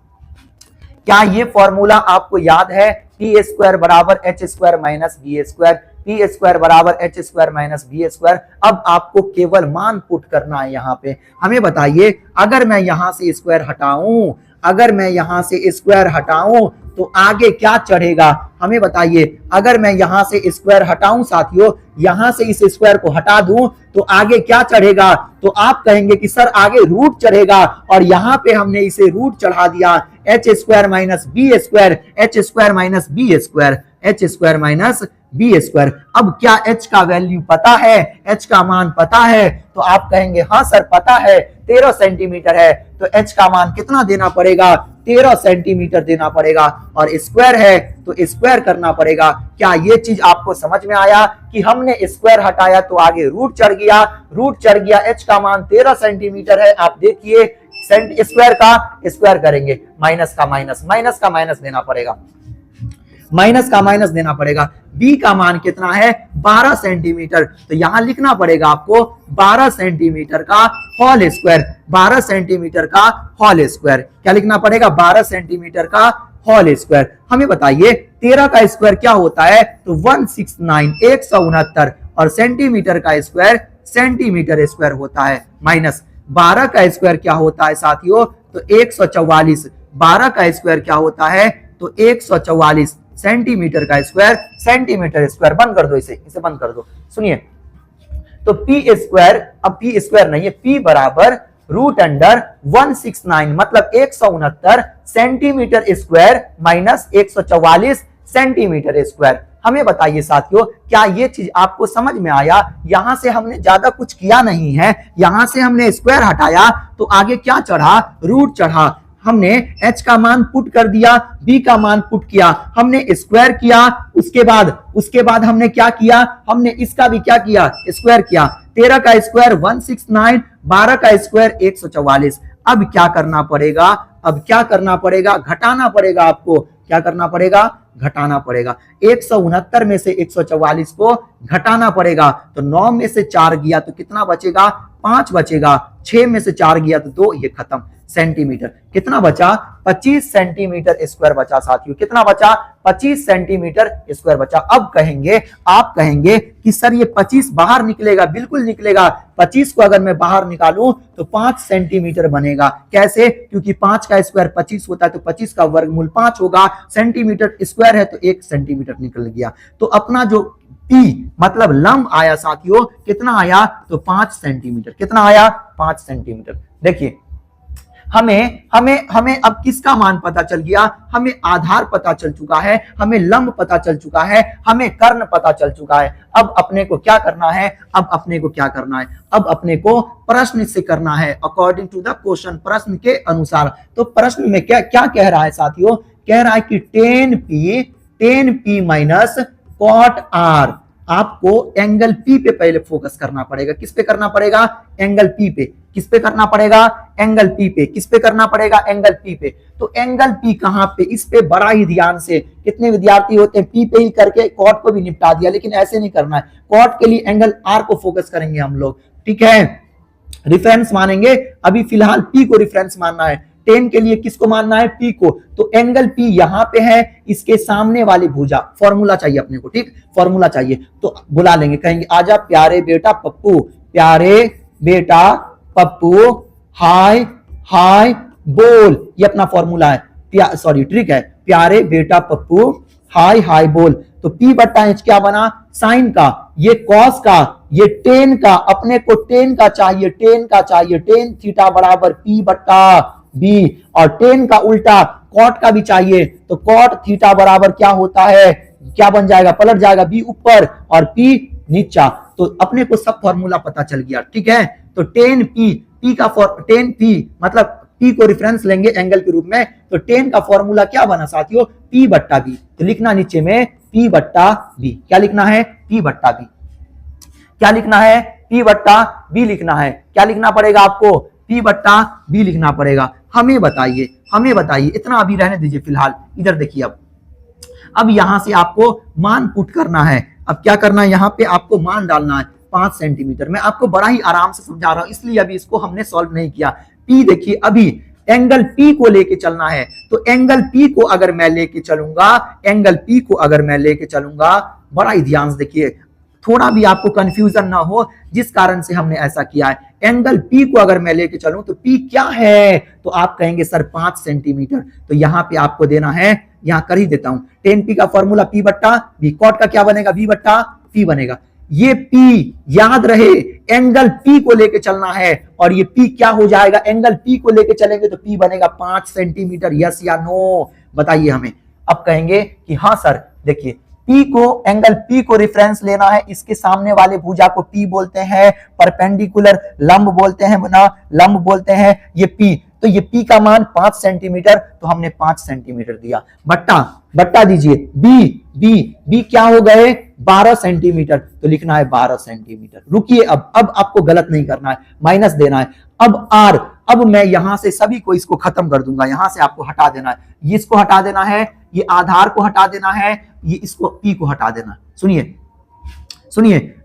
क्या ये फॉर्मूला आपको याद है? p स्क्वायर बराबर h square minus b square, p square बराबर h square minus b square. अब आपको केवल मान पुट करना है यहाँ पे। हमें बताइए, अगर मैं यहां से स्क्वायर हटाऊं, अगर मैं यहां से स्क्वायर हटाऊं तो आगे क्या चढ़ेगा हमें बताइए। अगर मैं यहां से स्क्वायर हटाऊं साथियों, यहां से इस स्क्वायर को हटा दूं तो आगे क्या चढ़ेगा, तो आप कहेंगे कि सर आगे रूट चढ़ेगा, और यहां पे हमने इसे रूट चढ़ा दिया H square minus B square, H square minus B square, H square minus B square. अब क्या h का वैल्यू पता है, h का मान पता है, तो आप कहेंगे हाँ सर पता है 13 सेंटीमीटर है, तो h का मान कितना देना पड़ेगा, 13 सेंटीमीटर देना पड़ेगा, और स्क्वायर है तो स्क्वायर करना पड़ेगा। क्या ये चीज आपको समझ में आया कि हमने स्क्वायर हटाया तो आगे रूट चढ़ गया, रूट चढ़ गया, h का मान 13 सेंटीमीटर है। आप देखिए स्क्वायर का स्क्वायर करेंगे, माइनस का माइनस, माइनस का माइनस देना पड़ेगा, माइनस का माइनस देना पड़ेगा। b का मान कितना है 12 सेंटीमीटर, तो यहां लिखना पड़ेगा आपको 12 सेंटीमीटर का होल स्क्वायर, 12 सेंटीमीटर का होल स्क्वायर। क्या लिखना पड़ेगा, 12 सेंटीमीटर का होल स्क्वायर। हमें बताइए 13 का स्क्वायर क्या होता है, तो 169 169, और सेंटीमीटर का स्क्वायर सेंटीमीटर स्क्वायर होता है, माइनस 12 का स्क्वायर क्या होता है साथियों, तो 144, 12 का स्क्वायर क्या होता है, तो 144, सेंटीमीटर का स्क्वायर सेंटीमीटर स्क्वायर। बंद कर दो इसे बंद कर दो। सुनिए तो पी स्क्वायर, अब पी स्क्वायर नहीं है, पी बराबर रूट अंडर 169 मतलब 169 centimetre square minus 144 centimetre square. हमें बताइए साथियों क्या ये चीज आपको समझ में आया। यहां से हमने ज्यादा कुछ किया नहीं है, यहां से हमने स्क्वायर हटाया तो आगे क्या चढ़ा, रूट चढ़ा। हमने h का मान पुट कर दिया, b का मान पुट किया, हमने स्क्वायर किया, उसके बाद हमने क्या किया, हमने इसका भी क्या किया, स्क्वायर किया। 13 का स्क्वायर 169, 12 का स्क्वायर 144। अब क्या करना पड़ेगा, अब क्या करना पड़ेगा, घटाना पड़ेगा आपको। क्या करना पड़ेगा, घटाना पड़ेगा। 169 में से 144 को घटाना पड़ेगा, तो 9 में से 4 गया तो कितना बचेगा, 5 बचेगा। 6 में से 4 गया तो 2, ये खत्म। सेंटीमीटर कितना बचा, 25 सेंटीमीटर स्क्वायर बचा साथियों। कितना बचा, 25 सेंटीमीटर स्क्वायर बचा। अब कहेंगे, आप कहेंगे कि सर ये 25 बाहर निकलेगा, बिल्कुल निकलेगा। 25 को अगर मैं बाहर निकालूं तो 5 सेंटीमीटर बनेगा। कैसे, क्योंकि 5 का स्क्वायर 25 होता है तो 25 का वर्गमूल 5 होगा। सेंटीमीटर स्क्वायर है तो 1 सेंटीमीटर निकल गया। तो अपना जो P मतलब लंब आया साथियों, कितना आया, तो 5 सेंटीमीटर। कितना आया, 5 सेंटीमीटर। देखिए हमें अब किसका मान पता चल गया, हमें आधार पता चल चुका है, हमें लंब पता चल चुका है, हमें कर्ण पता चल चुका है। अब अपने को क्या करना है, अब अपने को क्या करना है, अब अपने को प्रश्न से करना है, अकॉर्डिंग टू द क्वेश्चन, प्रश्न के अनुसार। तो प्रश्न में क्या क्या कह रहा है साथियों, कह रहा है कि 10p माइनस cot r। आपको एंगल P पे पहले फोकस करना पड़ेगा। किस पे करना पड़ेगा, एंगल P पे। किस पे करना पड़ेगा, एंगल P पे। किस पे करना पड़ेगा, एंगल P पे। तो एंगल P कहां पे, इस पे बड़ा ही ध्यान से। कितने विद्यार्थी होते हैं P पे ही करके कॉट को भी निपटा दिया, लेकिन ऐसे नहीं करना है। कॉट के लिए एंगल R को फोकस करेंगे हम लोग, ठीक है, रिफरेंस मानेंगे। अभी फिलहाल P को रिफरेंस मानना है। 10 के लिए किसको मानना है, P को। तो एंगल P यहां पे है, इसके सामने वाली भुजा। फॉर्मूला चाहिए अपने को, ठीक, फॉर्मूला चाहिए। तो बुला लेंगे, कहेंगे आजा प्यारे बेटा पप्पू, प्यारे बेटा पप्पू, हाय हाय बोल। ये अपना फॉर्मूला है, सॉरी ट्रिक है। प्यारे बेटा पप्पू, हाय हाय बोल। तो P बट्टा H क्या बना, साइन का, ये कॉस का, ये टेन का। अपने को टेन का चाहिए, टेन का चाहिए। टेन थीटा बराबर P बट्टा B, और टेन का उल्टा कॉट का भी चाहिए। तो कॉट थीटा बराबर क्या होता है, क्या बन जाएगा, पलट जाएगा, B ऊपर और P नीचा। तो अपने को सब फॉर्मूला पता चल गया, ठीक है। तो 10p मतलब P को रेफरेंस लेंगे एंगल के रूप में। तो 10 का फॉर्मूला क्या बना साथियों, P बट्टा B। तो लिखना नीचे में P बट्टा B। क्या लिखना है, P बट्टा B। क्या लिखना है, P बट्टा B लिखना है। क्या लिखना पड़ेगा आपको, P बट्टा B लिखना पड़ेगा। हमें बताइए, इतना अभी रहने दीजिए फिलहाल। इधर देखिए, अब यहां से आपको मान पुट करना है। अब क्या करना है, यहाँ पे आपको मान डालना है 5 सेंटीमीटर। मैं आपको बड़ा ही आराम से समझा रहा हूं, इसलिए अभी इसको हमने सॉल्व नहीं किया। P देखिए, अभी एंगल P को लेके चलना है। तो एंगल P को अगर मैं लेके चलूंगा, बड़ा ही ध्यान से देखिए, थोड़ा भी आपको कंफ्यूजन ना हो, जिस कारण से हमने ऐसा किया है। एंगल P को अगर मैं लेके चलूं तो P क्या है, तो आप कहेंगे सर 5 सेंटीमीटर। तो यहां पे आपको देना है यहां कर ही देता हूं। टेन पी का फॉर्मूला पी बट्टा बी, कॉट का क्या बनेगा बी बट्टा पी बनेगा। ये P याद रहे एंगल P को लेके चलना है, और ये P क्या हो जाएगा, एंगल P को लेके चलेंगे तो P बनेगा 5 सेंटीमीटर। यस या नो बताइए हमें। अब कहेंगे कि हाँ सर देखिए P को, एंगल P को रेफरेंस लेना है, इसके सामने वाले भुजा को P बोलते हैं, परपेंडिकुलर लंब बोलते हैं, बना लंब बोलते हैं ये P। तो ये P का मान 5 सेंटीमीटर, तो हमने 5 सेंटीमीटर दिया। बट्टा बट्टा दीजिए B क्या हो गए 12 सेंटीमीटर, तो लिखना है 12 सेंटीमीटर। रुकिए अब आपको गलत नहीं करना है, माइनस देना है। अब R, अब मैं यहां से सभी को इसको खत्म कर दूंगा, यहां से आपको हटा देना है, ये इसको हटा देना है, ये आधार को हटा देना है, ये इसको P को हटा देना। सुनिए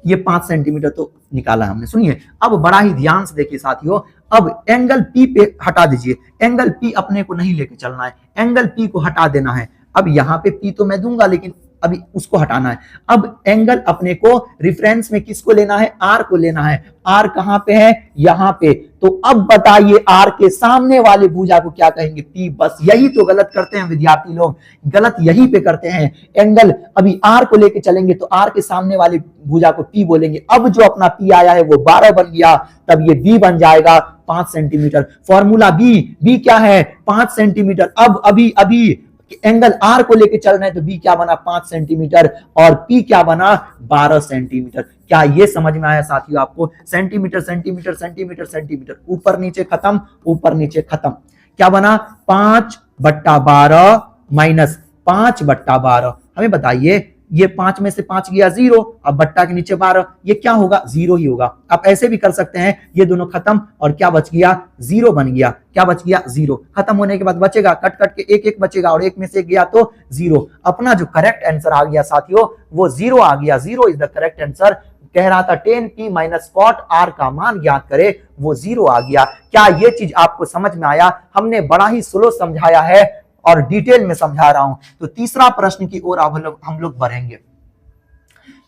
ये 5 सेंटीमीटर तो निकाला हमने। सुनिए अब बड़ा ही ध्यान से देखिए साथियों, अब एंगल P पे हटा दीजिए, एंगल P अपने को नहीं लेके चलना है, एंगल P को हटा देना है। अब यहाँ पे P तो मैं दूंगा, लेकिन अभी उसको हटाना है। अब एंगल अपने को रेफरेंस में किसको लेना है, R को लेना है। R कहां पे है, यहां पे। तो अब बताइए R के सामने वाले भुजा को क्या कहेंगे, P। बस यही तो गलत करते हैं विद्यार्थी लोग, गलत यही पे करते हैं। एंगल अभी R को लेके चलेंगे तो R के सामने वाले भुजा को P बोलेंगे। अब जो अपना P आया है वो 12 बन गया, तब ये B बन जाएगा 5 सेंटीमीटर। फॉर्मूला B क्या है 5 सेंटीमीटर। अब अभी एंगल R को लेके चल रहे हैं तो B क्या बना 5 सेंटीमीटर, और P क्या बना 12 सेंटीमीटर। क्या ये समझ में आया साथियों आपको, सेंटीमीटर सेंटीमीटर सेंटीमीटर सेंटीमीटर, ऊपर नीचे खत्म, ऊपर नीचे खत्म। क्या बना 5/12 माइनस 5/12। हमें बताइए ये 5 में से 5 गया 0, अब बट्टा के नीचे 12, ये क्या होगा 0 ही होगा। आप ऐसे भी कर सकते हैं, ये दोनों खत्म और क्या बच गया 0 बन गया। क्या बच गया 0। खत्म होने के बाद बचेगा, कट के एक बचेगा, और एक में से गया तो 0। अपना जो करेक्ट आंसर आ गया साथियों वो 0 आ गया। 0 इज द करेक्ट आंसर। कह रहा था 10P माइनस कॉट R का मान ज्ञात करे, वो 0 आ गया। क्या ये चीज आपको समझ में आया, हमने बड़ा ही स्लो समझाया है और डिटेल में समझा रहा हूं। तो तीसरा प्रश्न की ओर हम लोग बढ़ेंगे।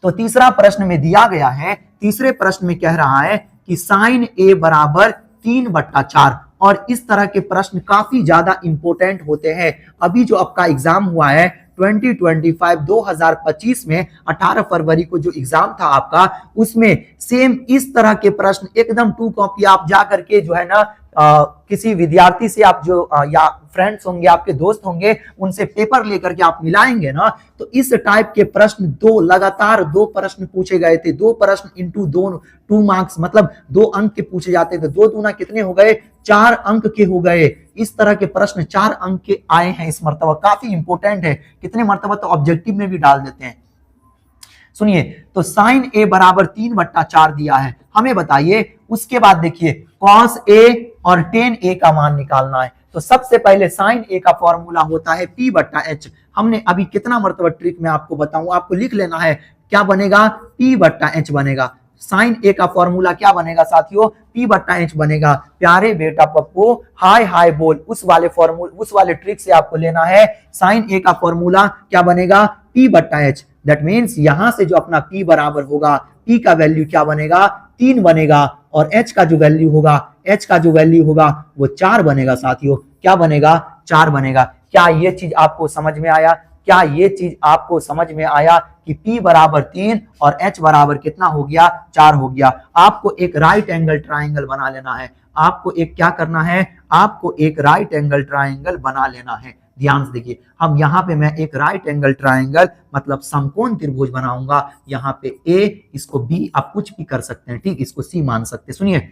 तो तीसरा प्रश्न में दिया गया है, तीसरे प्रश्न में कह रहा है कि साइन A बराबर 3/4, और इस तरह के प्रश्न काफी ज्यादा इंपॉर्टेंट होते हैं। अभी जो आपका एग्जाम हुआ है 2025 में 18 फरवरी को जो एग्जाम था आपका, उसमें सेम इस तरह के प्रश्न एकदम 2 कॉपी आप जा करके जो है ना किसी विद्यार्थी से आप जो या फ्रेंड्स होंगे आपके दोस्त होंगे उनसे पेपर लेकर के आप मिलाएंगे ना, तो इस टाइप के प्रश्न लगातार 2 प्रश्न पूछे गए थे। 2 प्रश्न इंटू 2 मार्क्स, मतलब 2 अंक के पूछे जाते थे। 2 दूना कितने हो गए 4 अंक के हो गए। इस तरह के प्रश्न 4 अंक के आए हैं इस मर्तबा, काफी इंपॉर्टेंट है। कितने मर्तबा तो ऑब्जेक्टिव में भी डाल देते हैं। सुनिए तो साइन A बराबर 3/4 दिया है। हमें बताइए उसके बाद देखिए कॉस A और टेन A का मान निकालना है। तो सबसे पहले साइन A का फॉर्मूला होता है P/H। हमने अभी कितना मर्तबा ट्रिक में आपको बताऊं, आपको लिख लेना है। क्या बनेगा P/H बनेगा। साइन A का फॉर्मूला क्या बनेगा साथियों P/H बनेगा। प्यारे बेटा पप्पू हाय हाय बोल, उस वाले ट्रिक से आपको लेना है। साइन A का फॉर्मूला क्या बनेगा P/H। दैट मीन्स यहां से जो अपना P बराबर होगा, P का वैल्यू क्या बनेगा 3 बनेगा, और H का जो वैल्यू होगा वो 4 बनेगा साथियों। क्या बनेगा 4 बनेगा। क्या ये चीज आपको समझ में आया, क्या ये चीज आपको समझ में आया कि P बराबर 3 और H बराबर कितना हो गया 4 हो गया। आपको एक राइट एंगल ट्राइंगल बना लेना है। आपको एक क्या करना है, आपको एक राइट एंगल ट्राइंगल बना लेना है। ध्यान से देखिए, हम यहाँ पे मैं एक राइट एंगल ट्राइंगल मतलब समकोण त्रिभुज बनाऊंगा। यहाँ पे A, इसको B, आप कुछ भी कर सकते हैं, ठीक, इसको C मान सकते हैं। सुनिए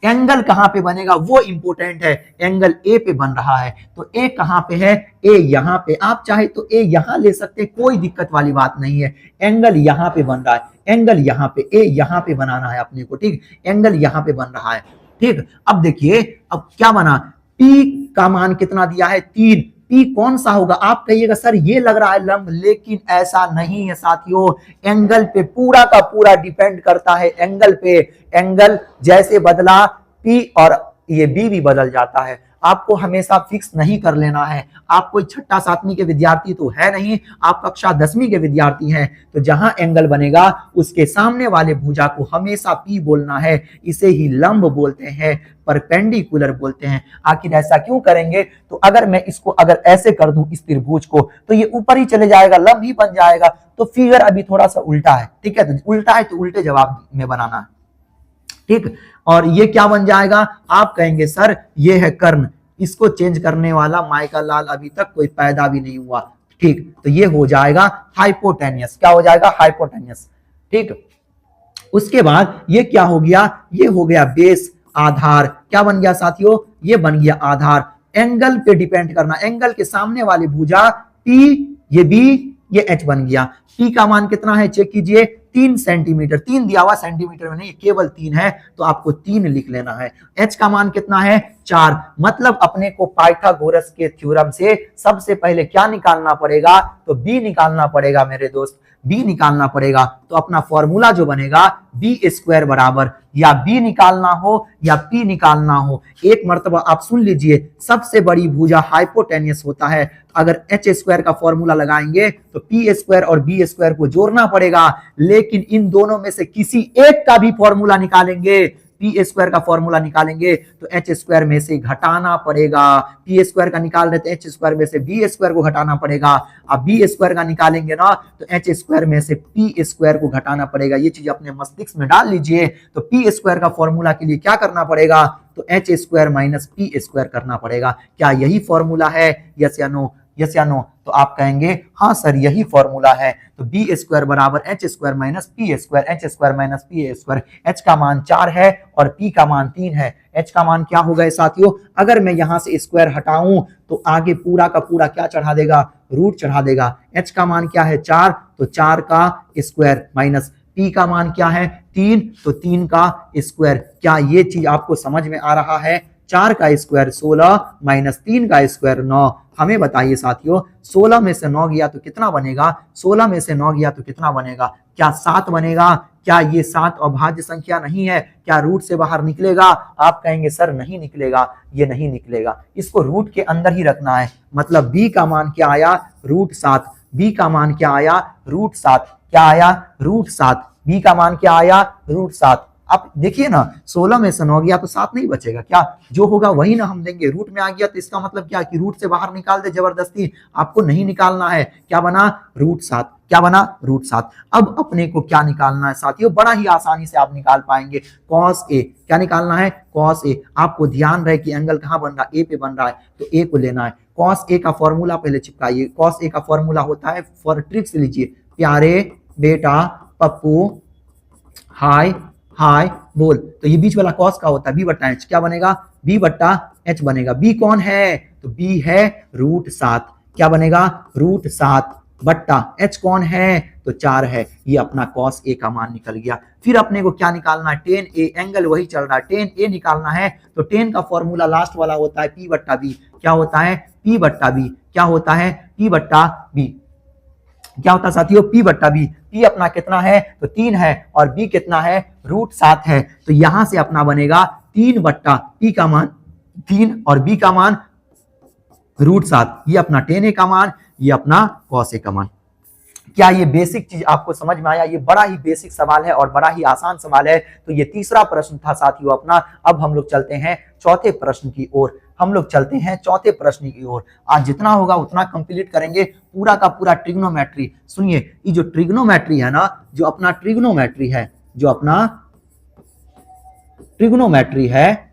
एंगल कहां पे बनेगा वो इंपॉर्टेंट है। एंगल A पे बन रहा है, तो A कहां पे है, A यहां पे। आप चाहे तो A यहां ले सकते, कोई दिक्कत वाली बात नहीं है। एंगल यहां पे बन रहा है, एंगल यहां पे, A यहां पे बनाना है अपने को, ठीक। एंगल यहां पे बन रहा है, ठीक। अब देखिए अब क्या बना, P का मान कितना दिया है 3। P कौन सा होगा, आप कहिएगा सर ये लग रहा है लंब, लेकिन ऐसा नहीं है साथियों। एंगल पे पूरा का पूरा डिपेंड करता है, एंगल पे। एंगल जैसे बदला P और ये B भी बदल जाता है। आपको हमेशा फिक्स नहीं कर लेना है। आप कोई छठा सातवीं के विद्यार्थी तो है नहीं, आप कक्षा 10वीं के विद्यार्थी हैं। तो जहां एंगल बनेगा उसके सामने वाले भुजा को हमेशा पी बोलना है। इसे ही लंब बोलते हैं, परपेंडिकुलर बोलते हैं। आखिर ऐसा क्यों करेंगे? तो अगर मैं इसको अगर ऐसे कर दूं इस त्रिभुज को, तो ये ऊपर ही चले जाएगा, लंब ही बन जाएगा। तो फिगर अभी थोड़ा सा उल्टा है, ठीक है? तो उल्टा है तो उल्टे जवाब में बनाना है, ठीक। और ये क्या बन जाएगा? आप कहेंगे सर ये है कर्ण, इसको चेंज करने वाला माइका लाल अभी तक कोई पैदा भी नहीं हुआ, ठीक। तो ये हो जाएगा हाइपोटेनियस। क्या हो जाएगा? हाइपोटेनियस, ठीक। उसके बाद ये क्या हो गया? ये हो गया बेस, आधार। क्या बन गया साथियों? ये बन गया आधार। एंगल पे डिपेंड करना, एंगल के सामने वाली भुजा पी, ये बी, ये एच बन गया। पी का मान कितना है चेक कीजिए, 3 सेंटीमीटर। 3 दिया हुआ, सेंटीमीटर में नहीं, केवल 3 है, तो आपको 3 लिख लेना है। एच का मान कितना है? 4। मतलब अपने को पाइथागोरस के थ्योरम से सबसे पहले क्या निकालना पड़ेगा? तो बी निकालना पड़ेगा मेरे दोस्त, बी निकालना पड़ेगा। तो अपना फॉर्मूला जो बनेगा बी स्क्वायर बराबर, या बी निकालना हो या पी निकालना हो, एक मर्तबा आप सुन लीजिए, सबसे बड़ी भुजा हाइपोटेनियस होता है। अगर एच स्क्वायर का फॉर्मूला लगाएंगे तो पी स्क्वायर और बी स्क्वायर को जोड़ना पड़ेगा, लेकिन इन दोनों में से किसी एक का भी फॉर्मूला निकालेंगे, पी स्क्वायर का फॉर्मूला निकालेंगे तो एच स्क्वायर में से घटाना पड़ेगा। पी स्क्वायर का निकाल रहे तो एच स्क्वायर में से बी स्क्वायर को घटाना पड़ेगा। अब बी स्क्वायर का निकालेंगे ना तो एच स्क्वायर में से पी स्क्वायर को घटाना पड़ेगा। ये चीज अपने मस्तिष्क में डाल लीजिए। तो पी स्क्वायर का फॉर्मूला के लिए क्या करना पड़ेगा? तो H square minus P square करना पड़ेगा। क्या यही फॉर्मूला है? यस या नो? यस या नो? तो आप कहेंगे हाँ सर यही फॉर्मूला है। तो बी स्क्वायर बराबर H square minus P square, H square minus P square. H का मान 4 है और पी का मान 3 है। एच का मान क्या हो गए साथियों? अगर मैं यहां से स्क्वायर हटाऊं तो आगे पूरा का पूरा क्या चढ़ा देगा? रूट चढ़ा देगा। एच का मान क्या है? 4, तो 4 का स्क्वायर माइनस पी का मान क्या है? 3, तो 3 का स्क्वायर। क्या ये चीज आपको समझ में आ रहा है? 4 का स्क्वायर 16 माइनस 3 का स्क्वायर 9। हमें बताइए साथियों, 16 में से 9 गया तो कितना बनेगा? 16 में से 9 गया तो कितना बनेगा? क्या 7 बनेगा? क्या ये 7 अभाज्य संख्या नहीं है? क्या रूट से बाहर निकलेगा? आप कहेंगे सर नहीं निकलेगा, ये नहीं निकलेगा, इसको रूट के अंदर ही रखना है। मतलब बी का मान क्या आया? रूट 7। बी का मान क्या आया? रूट 7। क्या आया? रूट 7। बी का मान क्या आया? रूट 7। आप देखिए ना, 16 में से 9 गया तो 7 नहीं बचेगा। क्या जो होगा वही ना हम देंगे। रूट में आ गया तो इसका मतलब क्या कि रूट से बाहर निकाल दे जबरदस्ती, आपको नहीं निकालना है। क्या बना? रूट 7। क्या बना? रूट 7। अब अपने को क्या निकालना है साथियों? बड़ा ही आसानी से आप निकाल पाएंगे। Cos A. क्या निकालना है? Cos A. आपको ध्यान रहे कि एंगल कहां बन रहा है? ए पे बन रहा है, तो ए को लेना है। कॉस ए का फॉर्मूला पहले चिपकाइए। कॉस ए का फॉर्मूला होता है, फॉर ट्रिक्स लीजिए, प्यारे बेटा पप्पू हाय हाय बोल। तो ये बीच वाला कॉस का होता है बी बट्टा एच। क्या बनेगा? बी बट्टा एच बनेगा। बी कौन है? तो बी है रूट 7। क्या बनेगा? रूट 7 बट्टा एच कौन है? तो 4 है। ये अपना कॉस ए का मान निकल गया। फिर अपने को क्या निकालना है? टेन ए। एंगल वही चल रहा है, टेन ए निकालना है। तो टेन का फॉर्मूला लास्ट वाला होता है पी बट्टा बी। क्या होता है? पी बट्टा बी। क्या होता है? पी बट्टा बी। क्या होता है साथियों? पी बट्टा बी। पी अपना कितना है? तो 3 है, और बी कितना है? रूट 7 है। तो यहां से अपना बनेगा 3 बट्टा पी का मान 3 और बी का मान रूट 7। ये अपना टेन ए का मान, ये अपना कॉस ए का मान। क्या ये बेसिक चीज आपको समझ में आया? ये बड़ा ही बेसिक सवाल है और बड़ा ही आसान सवाल है। तो ये तीसरा प्रश्न था साथियों अपना। अब हम लोग चलते हैं चौथे प्रश्न की ओर। हम लोग चलते हैं चौथे प्रश्न की ओर। आज जितना होगा उतना कंप्लीट करेंगे, पूरा का पूरा ट्रिग्नोमेट्री। सुनिए, ये जो ट्रिग्नोमेट्री है ना, जो अपना ट्रिग्नोमेट्री है, जो अपना ट्रिग्नोमेट्री है,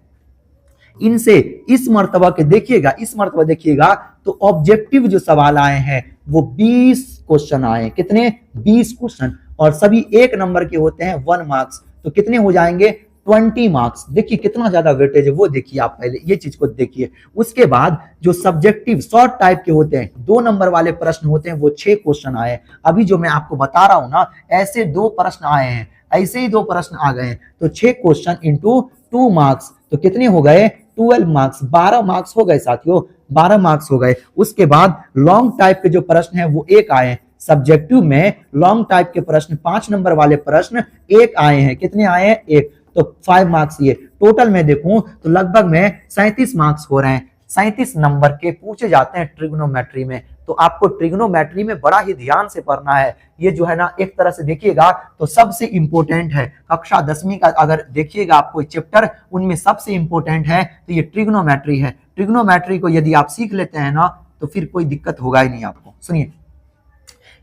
इनसे इस मर्तबा के देखिएगा, इस मर्तबा देखिएगा तो ऑब्जेक्टिव जो सवाल आए हैं वो 20 क्वेश्चन आए। कितने? 20 क्वेश्चन, और सभी 1 नंबर के होते हैं, 1 मार्क्स। तो कितने हो जाएंगे? 20 मार्क्स। देखिए कितना ज्यादा वेटेज है, वो देखिए आप पहले ये चीज को देखिए। उसके बाद जो सब्जेक्टिव शॉर्ट टाइप के होते हैं, 2 नंबर वाले प्रश्न होते हैं, वो 6 क्वेश्चन आए। अभी जो मैं आपको बता रहा हूं ना, ऐसे 2 प्रश्न आए हैं, ऐसे ही 2 प्रश्न आ गए हैं। तो 6 क्वेश्चन इंटू 2 मार्क्स, तो कितने हो गए? 12 मार्क्स। 12 मार्क्स हो गए साथियों, 12 मार्क्स हो गए। उसके बाद लॉन्ग टाइप के जो प्रश्न है वो 1 आए हैं। सब्जेक्टिव में लॉन्ग टाइप के प्रश्न, 5 नंबर वाले प्रश्न 1 आए हैं। कितने आए हैं? 1। तो 5 मार्क्स। ये टोटल में देखूं तो लगभग में 37 मार्क्स हो रहे हैं। 37 नंबर के पूछे जाते हैं ट्रिग्नोमेट्री में। तो आपको ट्रिग्नोमेट्री में बड़ा ही ध्यान से पढ़ना है। ये जो है ना एक तरह से देखिएगा तो सबसे इंपॉर्टेंट है, कक्षा 10वीं का अगर देखिएगा आपको चैप्टर, उनमें सबसे इंपॉर्टेंट है तो ये ट्रिग्नोमेट्री है। ट्रिग्नोमेट्री को यदि आप सीख लेते हैं ना तो फिर कोई दिक्कत होगा ही नहीं आपको। सुनिए,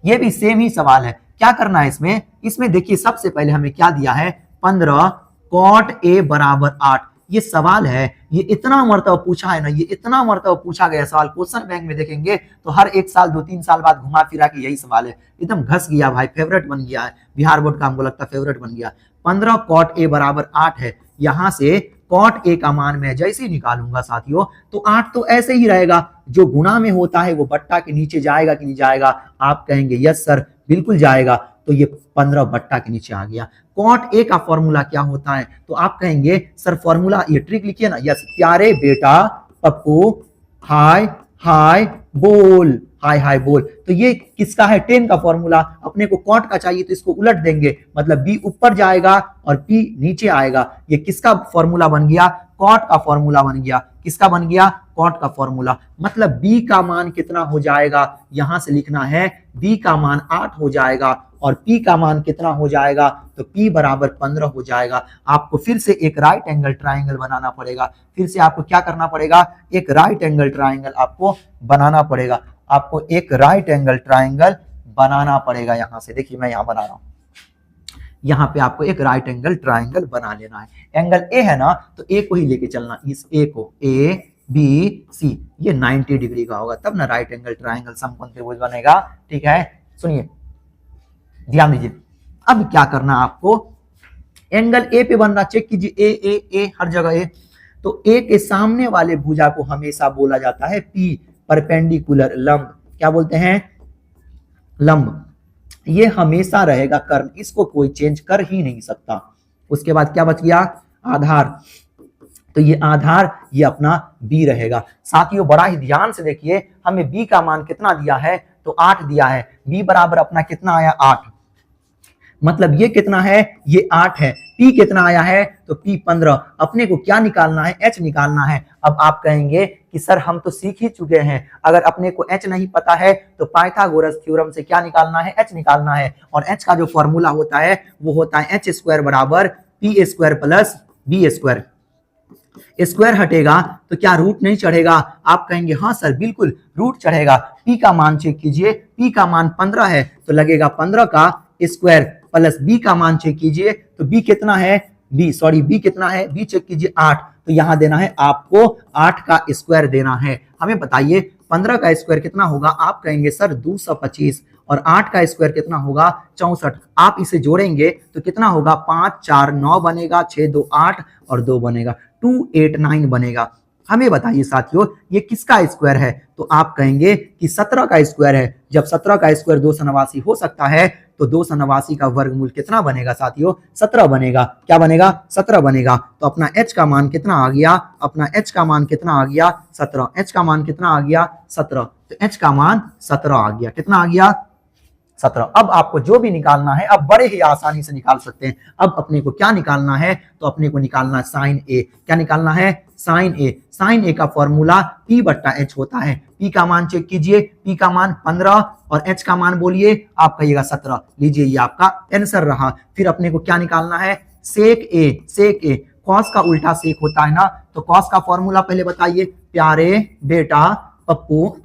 ये भी सेम ही सवाल है। क्या करना है इसमें? इसमें देखिए सबसे पहले हमें क्या दिया है, 15 cot a बराबर 8। ये सवाल है, ये इतना मरतबा पूछा है ना, ये इतना मरतबा पूछा गया सवाल। क्वेश्चन बैंक में देखेंगे तो हर एक साल 2-3 साल बाद घुमा फिरा के यही सवाल है। एकदम घस गया भाई, फेवरेट बन गया है बिहार बोर्ड का, हमको लगता है फेवरेट बन गया। 15 cot a बराबर 8 है। यहां से cot a का मान मैं जैसे ही निकालूंगा साथियों तो 8 तो ऐसे ही रहेगा, जो गुणा में होता है वो बट्टा के नीचे जाएगा कि नहीं जाएगा? आप कहेंगे यस सर बिल्कुल जाएगा। तो ये 15 बट्टा के नीचे आ गया। cot a का फॉर्मूला क्या होता है? तो आप कहेंगे सर फॉर्मूला, ये ट्रिक लिखिए ना। यस, प्यारे बेटा पप्पू हाय हाय बोल, हाय हाय बोल। तो ये किसका है? 10 का फॉर्मूला। अपने को cot का चाहिए तो इसको उलट देंगे, मतलब b ऊपर जाएगा और p नीचे आएगा। ये किसका फॉर्मूला बन गया? cot का फॉर्मूला बन गया। किसका बन गया? cot का फॉर्मूला। मतलब b का मान कितना हो जाएगा? यहां से लिखना है b का मान 8 हो जाएगा और p का मान कितना हो जाएगा? तो p बराबर 15 हो जाएगा। आपको फिर से एक राइट एंगल ट्राइंगल बनाना पड़ेगा। फिर से आपको क्या करना पड़ेगा? एक राइट एंगल ट्राइंगल आपको बनाना पड़ेगा। आपको एक राइट एंगल ट्राइंगल बनाना पड़ेगा। यहां से देखिए मैं यहां बना रहा हूं, यहां पे आपको एक राइट एंगल ट्राइंगल बना लेना है। एंगल ए है ना, तो ए को ही लेके चलना, इस ए को, ए बी सी, ये 90 डिग्री का होगा, तब ना राइट एंगल ट्राइंगल समकोण त्रिभुज बनेगा। ठीक है, सुनिए ध्यान दीजिए। अब क्या करना आपको? एंगल ए पे बनना, चेक कीजिए, ए ए ए हर जगह ए। तो ए के सामने वाले भुजा को हमेशा बोला जाता है पी, परपेंडिकुलर, लंब। क्या बोलते हैं? लंब। ये हमेशा रहेगा कर्ण, इसको कोई चेंज कर ही नहीं सकता। उसके बाद क्या बच गया? आधार। तो ये आधार, ये अपना b रहेगा। साथियों बड़ा ही ध्यान से देखिए, हमें b का मान कितना दिया है? तो 8 दिया है। b बराबर अपना कितना आया? 8। मतलब ये कितना है? ये 8 है। p कितना आया है? तो p 15। अपने को क्या निकालना है? h निकालना है। अब आप कहेंगे कि सर हम तो सीख ही चुके हैं, अगर अपने को h नहीं पता है तो पाइथागोरस थ्योरम से क्या निकालना है? h निकालना है। और h का जो फॉर्मूला होता है वो होता है h स्क्वायर बराबर p square plus b square. Square हटेगा तो क्या रूट नहीं चढ़ेगा? आप कहेंगे हाँ सर बिल्कुल रूट चढ़ेगा। p का मान चेक कीजिए, p का मान 15 है तो लगेगा 15 का स्क्वायर प्लस b का मान चेक कीजिए, तो b कितना है? b कितना है? b चेक कीजिए 8। तो यहां देना है आपको 8 का स्क्वायर देना है। हमें बताइए 15 का स्क्वायर कितना होगा? आप कहेंगे सर 225, और 8 का स्क्वायर कितना होगा? 64। आप इसे जोड़ेंगे तो कितना होगा? 5 4 9 बनेगा, 6 2 8 और 2 बनेगा, 289 बनेगा। हमें बताइए साथियों ये किसका स्क्वायर है? तो आप कहेंगे कि 17 का स्क्वायर है। जब 17 का स्क्वायर 289 हो सकता है तो 289 का वर्गमूल कितना बनेगा साथियों? 17 बनेगा। क्या बनेगा? 17 बनेगा। तो अपना h का मान कितना आ गया? अपना h का मान कितना आ गया? 17। h का मान कितना आ गया? 17। तो h का मान 17 आ गया। कितना आ गया? 17। अब आपको जो भी निकालना है अब बड़े ही आसानी से निकाल सकते हैं। अब अपने को क्या निकालना है? तो अपने को निकालना है साइन ए। क्या निकालना है? साइन ए। साइन ए का फॉर्मूला p बट्टा h होता है। p का मान चेक कीजिए, p का मान 15 और h का मान बोलिए, आप कहिएगा 17। लीजिए ये आपका आंसर रहा। फिर अपने को क्या निकालना है? सेक ए। सेक ए, कॉस का उल्टा सेक होता है ना, तो कॉस का फॉर्मूला पहले बताइए। प्यारे बेटा पप्पू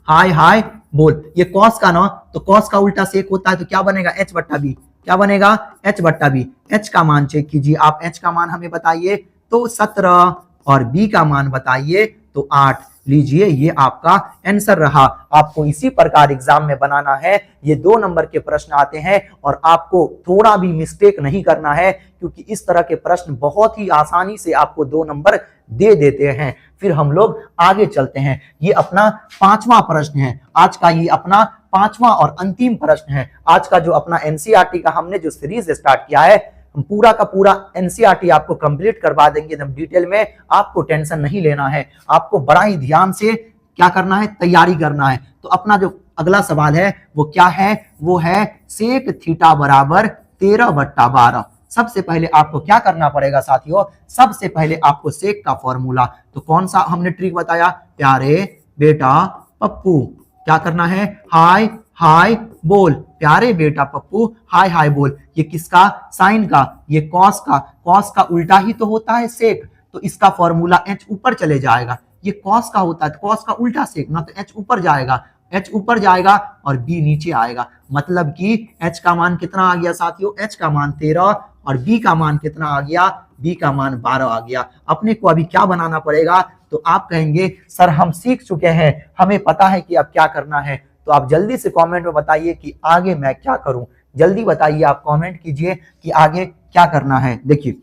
हाय हाय बोल। ये कॉस का ना, तो कॉस का उल्टा सेक होता है तो क्या बनेगा? h बट्टा बी। क्या बनेगा? h बट्टा बी। h का मान चेक कीजिए आप, h का मान हमें बताइए तो 17 और b का मान बताइए तो 8। लीजिए ये आपका आंसर रहा। आपको इसी प्रकार एग्जाम में बनाना है। ये 2 नंबर के प्रश्न आते हैं और आपको थोड़ा भी मिस्टेक नहीं करना है, क्योंकि इस तरह के प्रश्न बहुत ही आसानी से आपको 2 नंबर दे देते हैं। फिर हम लोग आगे चलते हैं। ये अपना 5वां प्रश्न है आज का, ये अपना 5वां और अंतिम प्रश्न है आज का। जो अपना एनसीईआरटी का हमने जो सीरीज स्टार्ट किया है, हम पूरा का पूरा एनसीईआरटी आपको कंप्लीट करवा देंगे एकदम डिटेल में। आपको टेंशन नहीं लेना है, आपको बड़ा ही ध्यान से क्या करना है? तैयारी करना है। तो अपना जो अगला सवाल है वो क्या है? वो है सेक थीटा बराबर 13 बट्टा 12। सबसे पहले आपको क्या करना पड़ेगा साथियों, सबसे पहले आपको सेक का फॉर्मूला, तो कौन सा हमने ट्रिक बताया, प्यारे बेटा पप्पू, क्या करना है, हाय हाय बोल, प्यारे बेटा पप्पू हाय हाय बोल। ये किसका, साइन का, ये कॉस का, कॉस का उल्टा ही तो होता है सेक, तो इसका फॉर्मूला एच ऊपर चले जाएगा। ये कॉस का होता है, कॉस का उल्टा सेक ना, तो एच ऊपर जाएगा, एच ऊपर जाएगा और बी नीचे आएगा। मतलब कि एच का मान कितना आ गया साथियों, एच का मान 13 और बी का मान कितना आ गया, बी का मान 12 आ गया। अपने को अभी क्या बनाना पड़ेगा, तो आप कहेंगे सर हम सीख चुके हैं, हमें पता है कि अब क्या करना है, तो आप जल्दी से कमेंट में बताइए कि आगे मैं क्या करूं। जल्दी बताइए, आप कमेंट कीजिए कि आगे क्या करना है। देखिए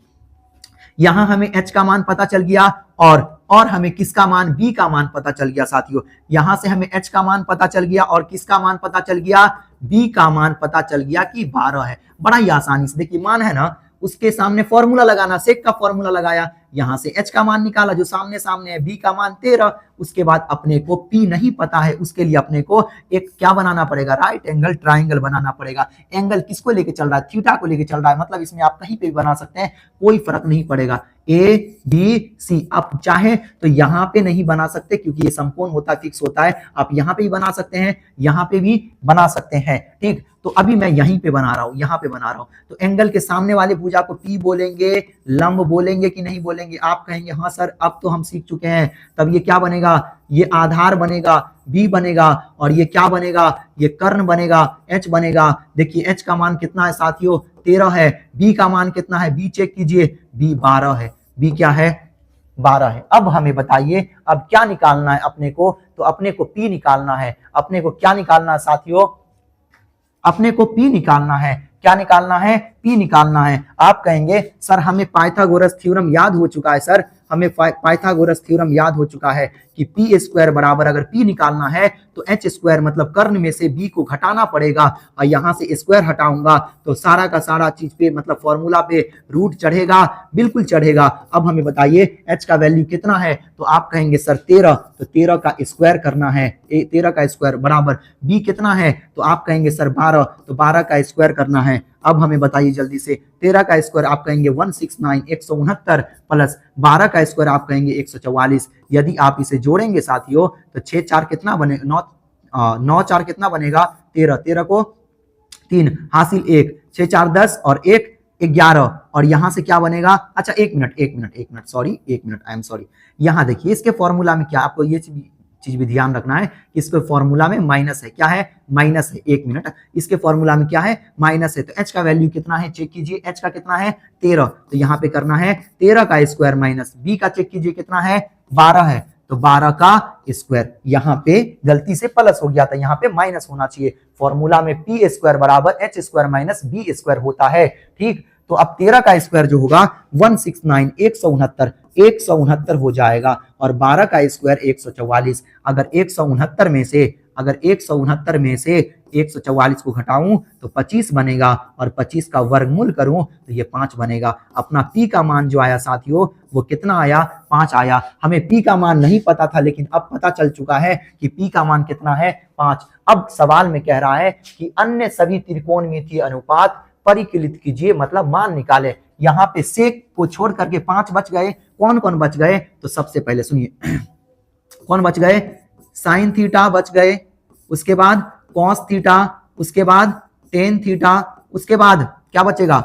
यहां हमें h का मान पता चल गया और हमें किसका मान, b का मान पता चल गया साथियों। यहां से हमें h का मान पता चल गया और किसका मान पता चल गया, b का मान पता चल गया कि 12 है। बड़ा ही आसानी से, देखिए मान है ना, उसके सामने फॉर्मूला लगाना, सेक का फॉर्मूला लगाया, यहां से h का मान निकाला जो सामने सामने है, b का मान 13। उसके बाद अपने को p नहीं पता है, उसके लिए अपने को एक क्या बनाना पड़ेगा, राइट एंगल ट्राइंगल बनाना पड़ेगा। एंगल किसको लेके चल रहा है, थीटा को लेके चल रहा है, मतलब इसमें आप कहीं पे भी बना सकते हैं, कोई फर्क नहीं पड़ेगा। ए बी सी, आप चाहे तो यहाँ पे नहीं बना सकते क्योंकि ये समकोण होता है, फिक्स होता है, आप यहाँ पे भी बना सकते हैं, यहाँ पे भी बना सकते हैं, ठीक। तो अभी मैं यहीं पे बना रहा हूं, यहाँ पे बना रहा हूं। तो एंगल के सामने वाले भुजा को पी बोलेंगे, लंब बोलेंगे कि नहीं बोलेंगे, आप कहेंगे हाँ सर अब तो हम सीख चुके हैं। तब ये क्या बनेगा, ये आधार बनेगा, बी बनेगा, और ये क्या बनेगा, ये कर्ण बनेगा, एच बनेगा। देखिए एच का मान कितना है साथियों, 13 है। बी का मान कितना है, बी चेक कीजिए, बी 12 है, बी क्या है, 12 है। अब हमें बताइए अब क्या निकालना है अपने को, तो अपने को पी निकालना है। अपने को क्या निकालना है साथियों, अपने को पी निकालना है। क्या निकालना है, पी निकालना है। आप कहेंगे सर हमें पाइथागोरस थ्योरम याद हो चुका है, सर हमें पाइथागोरस थ्योरम याद हो चुका है कि पी स्क्वायर बराबर, अगर पी निकालना है तो एच स्क्वायर मतलब कर्ण में से बी को घटाना पड़ेगा, और यहां से स्क्वायर हटाऊंगा तो सारा का सारा चीज पे मतलब फॉर्मूला पे रूट चढ़ेगा, बिल्कुल चढ़ेगा। अब हमें बताइए एच का वैल्यू कितना है, तो आप कहेंगे सर 13, तो 13 का स्क्वायर करना है, 13 का स्क्वायर बराबर बी कितना है, तो आप कहेंगे सर 12, तो 12 का स्क्वायर करना है। अब हमें बताइए जल्दी से, 13 का स्क्वायर आप कहेंगे 169 169 प्लस 12 का स्क्वायर आप कहेंगे 144। यदि आप इसे जोड़ेंगे साथियों तो 6 4 कितना बनेगा, 9 4 कितना बनेगा, 13, 13 को 3 हासिल 1, 6 4 10 और 1 11, और यहां से क्या बनेगा, अच्छा एक मिनट सॉरी, एक मिनट आई एम सॉरी। यहां देखिए इसके फॉर्मूला में क्या, आपको ये चीज भी ध्यान रखना है कि इसके फॉर्मूला में माइनस है, क्या है, माइनस है। एक मिनट, इसके फॉर्मूला में क्या है, माइनस है। तो एच का वैल्यू कितना है, चेक कीजिए, एच का कितना है 13, तो यहाँ पे करना है 13 का स्क्वायर माइनस बी का चेक कीजिए कितना है 12 है, तो 12 का स्क्वायर। यहाँ पे गलती से प्लस हो गया था, यहाँ पे माइनस होना चाहिए। फॉर्मूला में पी स्क्वायर बराबर H square minus B square होता है, ठीक। तो अब 13 का स्क्वायर जो होगा 169 169 हो जाएगा, और 12 का स्क्वायर 144। अगर 169 में से 144 को घटाऊं तो 25 बनेगा, और 25 का वर्गमूल करूं तो ये 5 बनेगा। अपना पी का मान जो आया साथियों वो कितना आया, 5 आया। हमें पी का मान नहीं पता था, लेकिन अब पता चल चुका है कि पी का मान कितना है, 5। अब सवाल में कह रहा है कि अन्य सभी त्रिकोणमितीय अनुपात परिकलित कीजिए, मतलब मान निकाले। यहाँ पे सेक को छोड़ करके 5 बच गए। कौन कौन बच गए, तो सबसे पहले सुनिए कौन बच गए, साइन थीटा बच गए, उसके बाद कॉस थीटा, उसके बाद टेन थीटा, उसके बाद क्या बचेगा,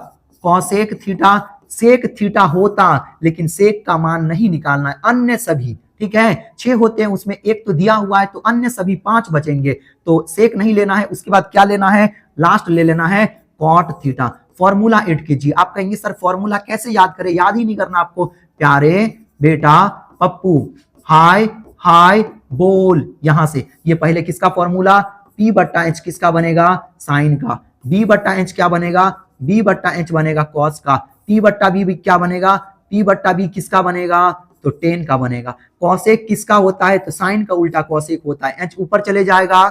कॉसेक थीटा। सेक थीटा होता लेकिन सेक का मान नहीं निकालना है, अन्य सभी, ठीक है 6 होते हैं, उसमें एक तो दिया हुआ है, तो अन्य सभी 5 बचेंगे, तो सेक नहीं लेना है। उसके बाद क्या लेना है, लास्ट ले लेना है कॉट थीटा। फॉर्मूला ऐड कीजिए। आप कहेंगे सर फॉर्मूला कैसे याद करें, याद ही नहीं करना आपको। प्यारे बेटा पप्पू हाय हाय बोल, यहां से ये पहले किसका फॉर्मूला, P बट्टा एच किसका बनेगा, साइन का। B बट्टा एच क्या बनेगा, B बट्टा एच बनेगा कॉस का। P बट्टा बी क्या बनेगा, P बट्टा बी किसका बनेगा, तो टेन का बनेगा। कॉसेक किसका होता है, तो साइन का उल्टा कॉसेक होता है। एच ऊपर चले जाएगा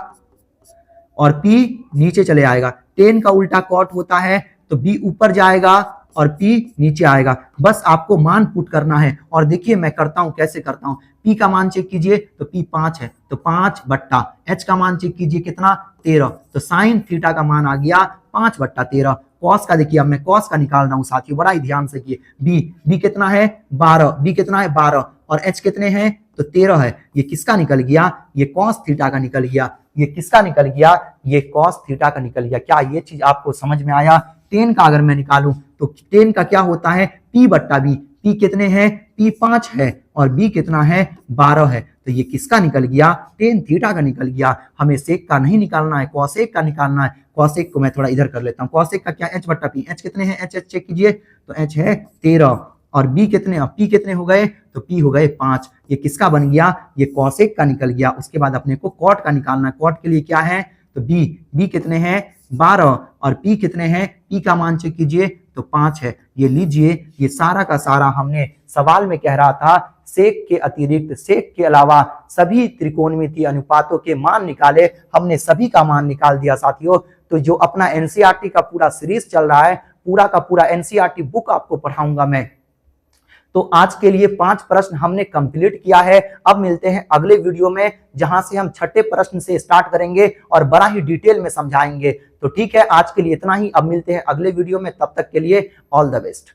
और P नीचे चले आएगा। टेन का उल्टा कॉट होता है, तो B ऊपर जाएगा और P नीचे आएगा। बस आपको मान पुट करना है, और देखिए मैं करता हूं, कैसे करता हूं। P का मान चेक कीजिए तो P 5 है, तो 5 बट्टा H का मान चेक कीजिए कितना 13, तो साइन थीटा का मान आ गया 5 बट्टा 13। कॉस का देखिए, अब मैं कॉस का निकाल रहा हूं साथियों, बड़ा ही ध्यान से किए। बी कितना है 12, बी कितना है 12 और एच कितने हैं तो 13 है। ये किसका निकल गया, ये कॉस थीटा का निकल गया। ये किसका निकल गया, ये कॉस थीटा का निकल गया। क्या ये चीज आपको समझ में आया। टेन का अगर मैं निकालूं तो टेन का क्या होता है पी बट्टा बी। पी कितने हैं, पी 5 है और बी कितना है 12 है। तो ये किसका निकल गया, टेन थीटा का निकल गया। हमें सेक का नहीं निकालना है, कॉसेक का निकालना है। कॉसेक को मैं थोड़ा इधर कर लेता हूं। कॉसेक का क्या एच बट्टा पी। एच कितने हैं, एच चेक कीजिए तो एच है 13 और बी कितने, अब पी कितने हो गए तो पी हो गए 5। ये किसका बन गया, ये कॉसेक का निकल गया। उसके बाद अपने को कॉट का निकालना है। कॉट के लिए क्या है तो बी कितने हैं 12 और पी कितने हैं, पी का मान चेक कीजिए तो 5 है। ये लीजिए, ये सारा का सारा हमने सवाल में कह रहा था सेक के अतिरिक्त, सेक के अलावा सभी त्रिकोणमितीय अनुपातों के मान निकाले। हमने सभी का मान निकाल दिया साथियों। तो जो अपना एनसीईआरटी का पूरा सीरीज चल रहा है, पूरा का पूरा एनसीईआरटी बुक आपको पढ़ाऊंगा मैं। तो आज के लिए 5 प्रश्न हमने कंप्लीट किया है। अब मिलते हैं अगले वीडियो में, जहां से हम छठे प्रश्न से स्टार्ट करेंगे और बड़ा ही डिटेल में समझाएंगे। तो ठीक है, आज के लिए इतना ही। अब मिलते हैं अगले वीडियो में, तब तक के लिए ऑल द बेस्ट।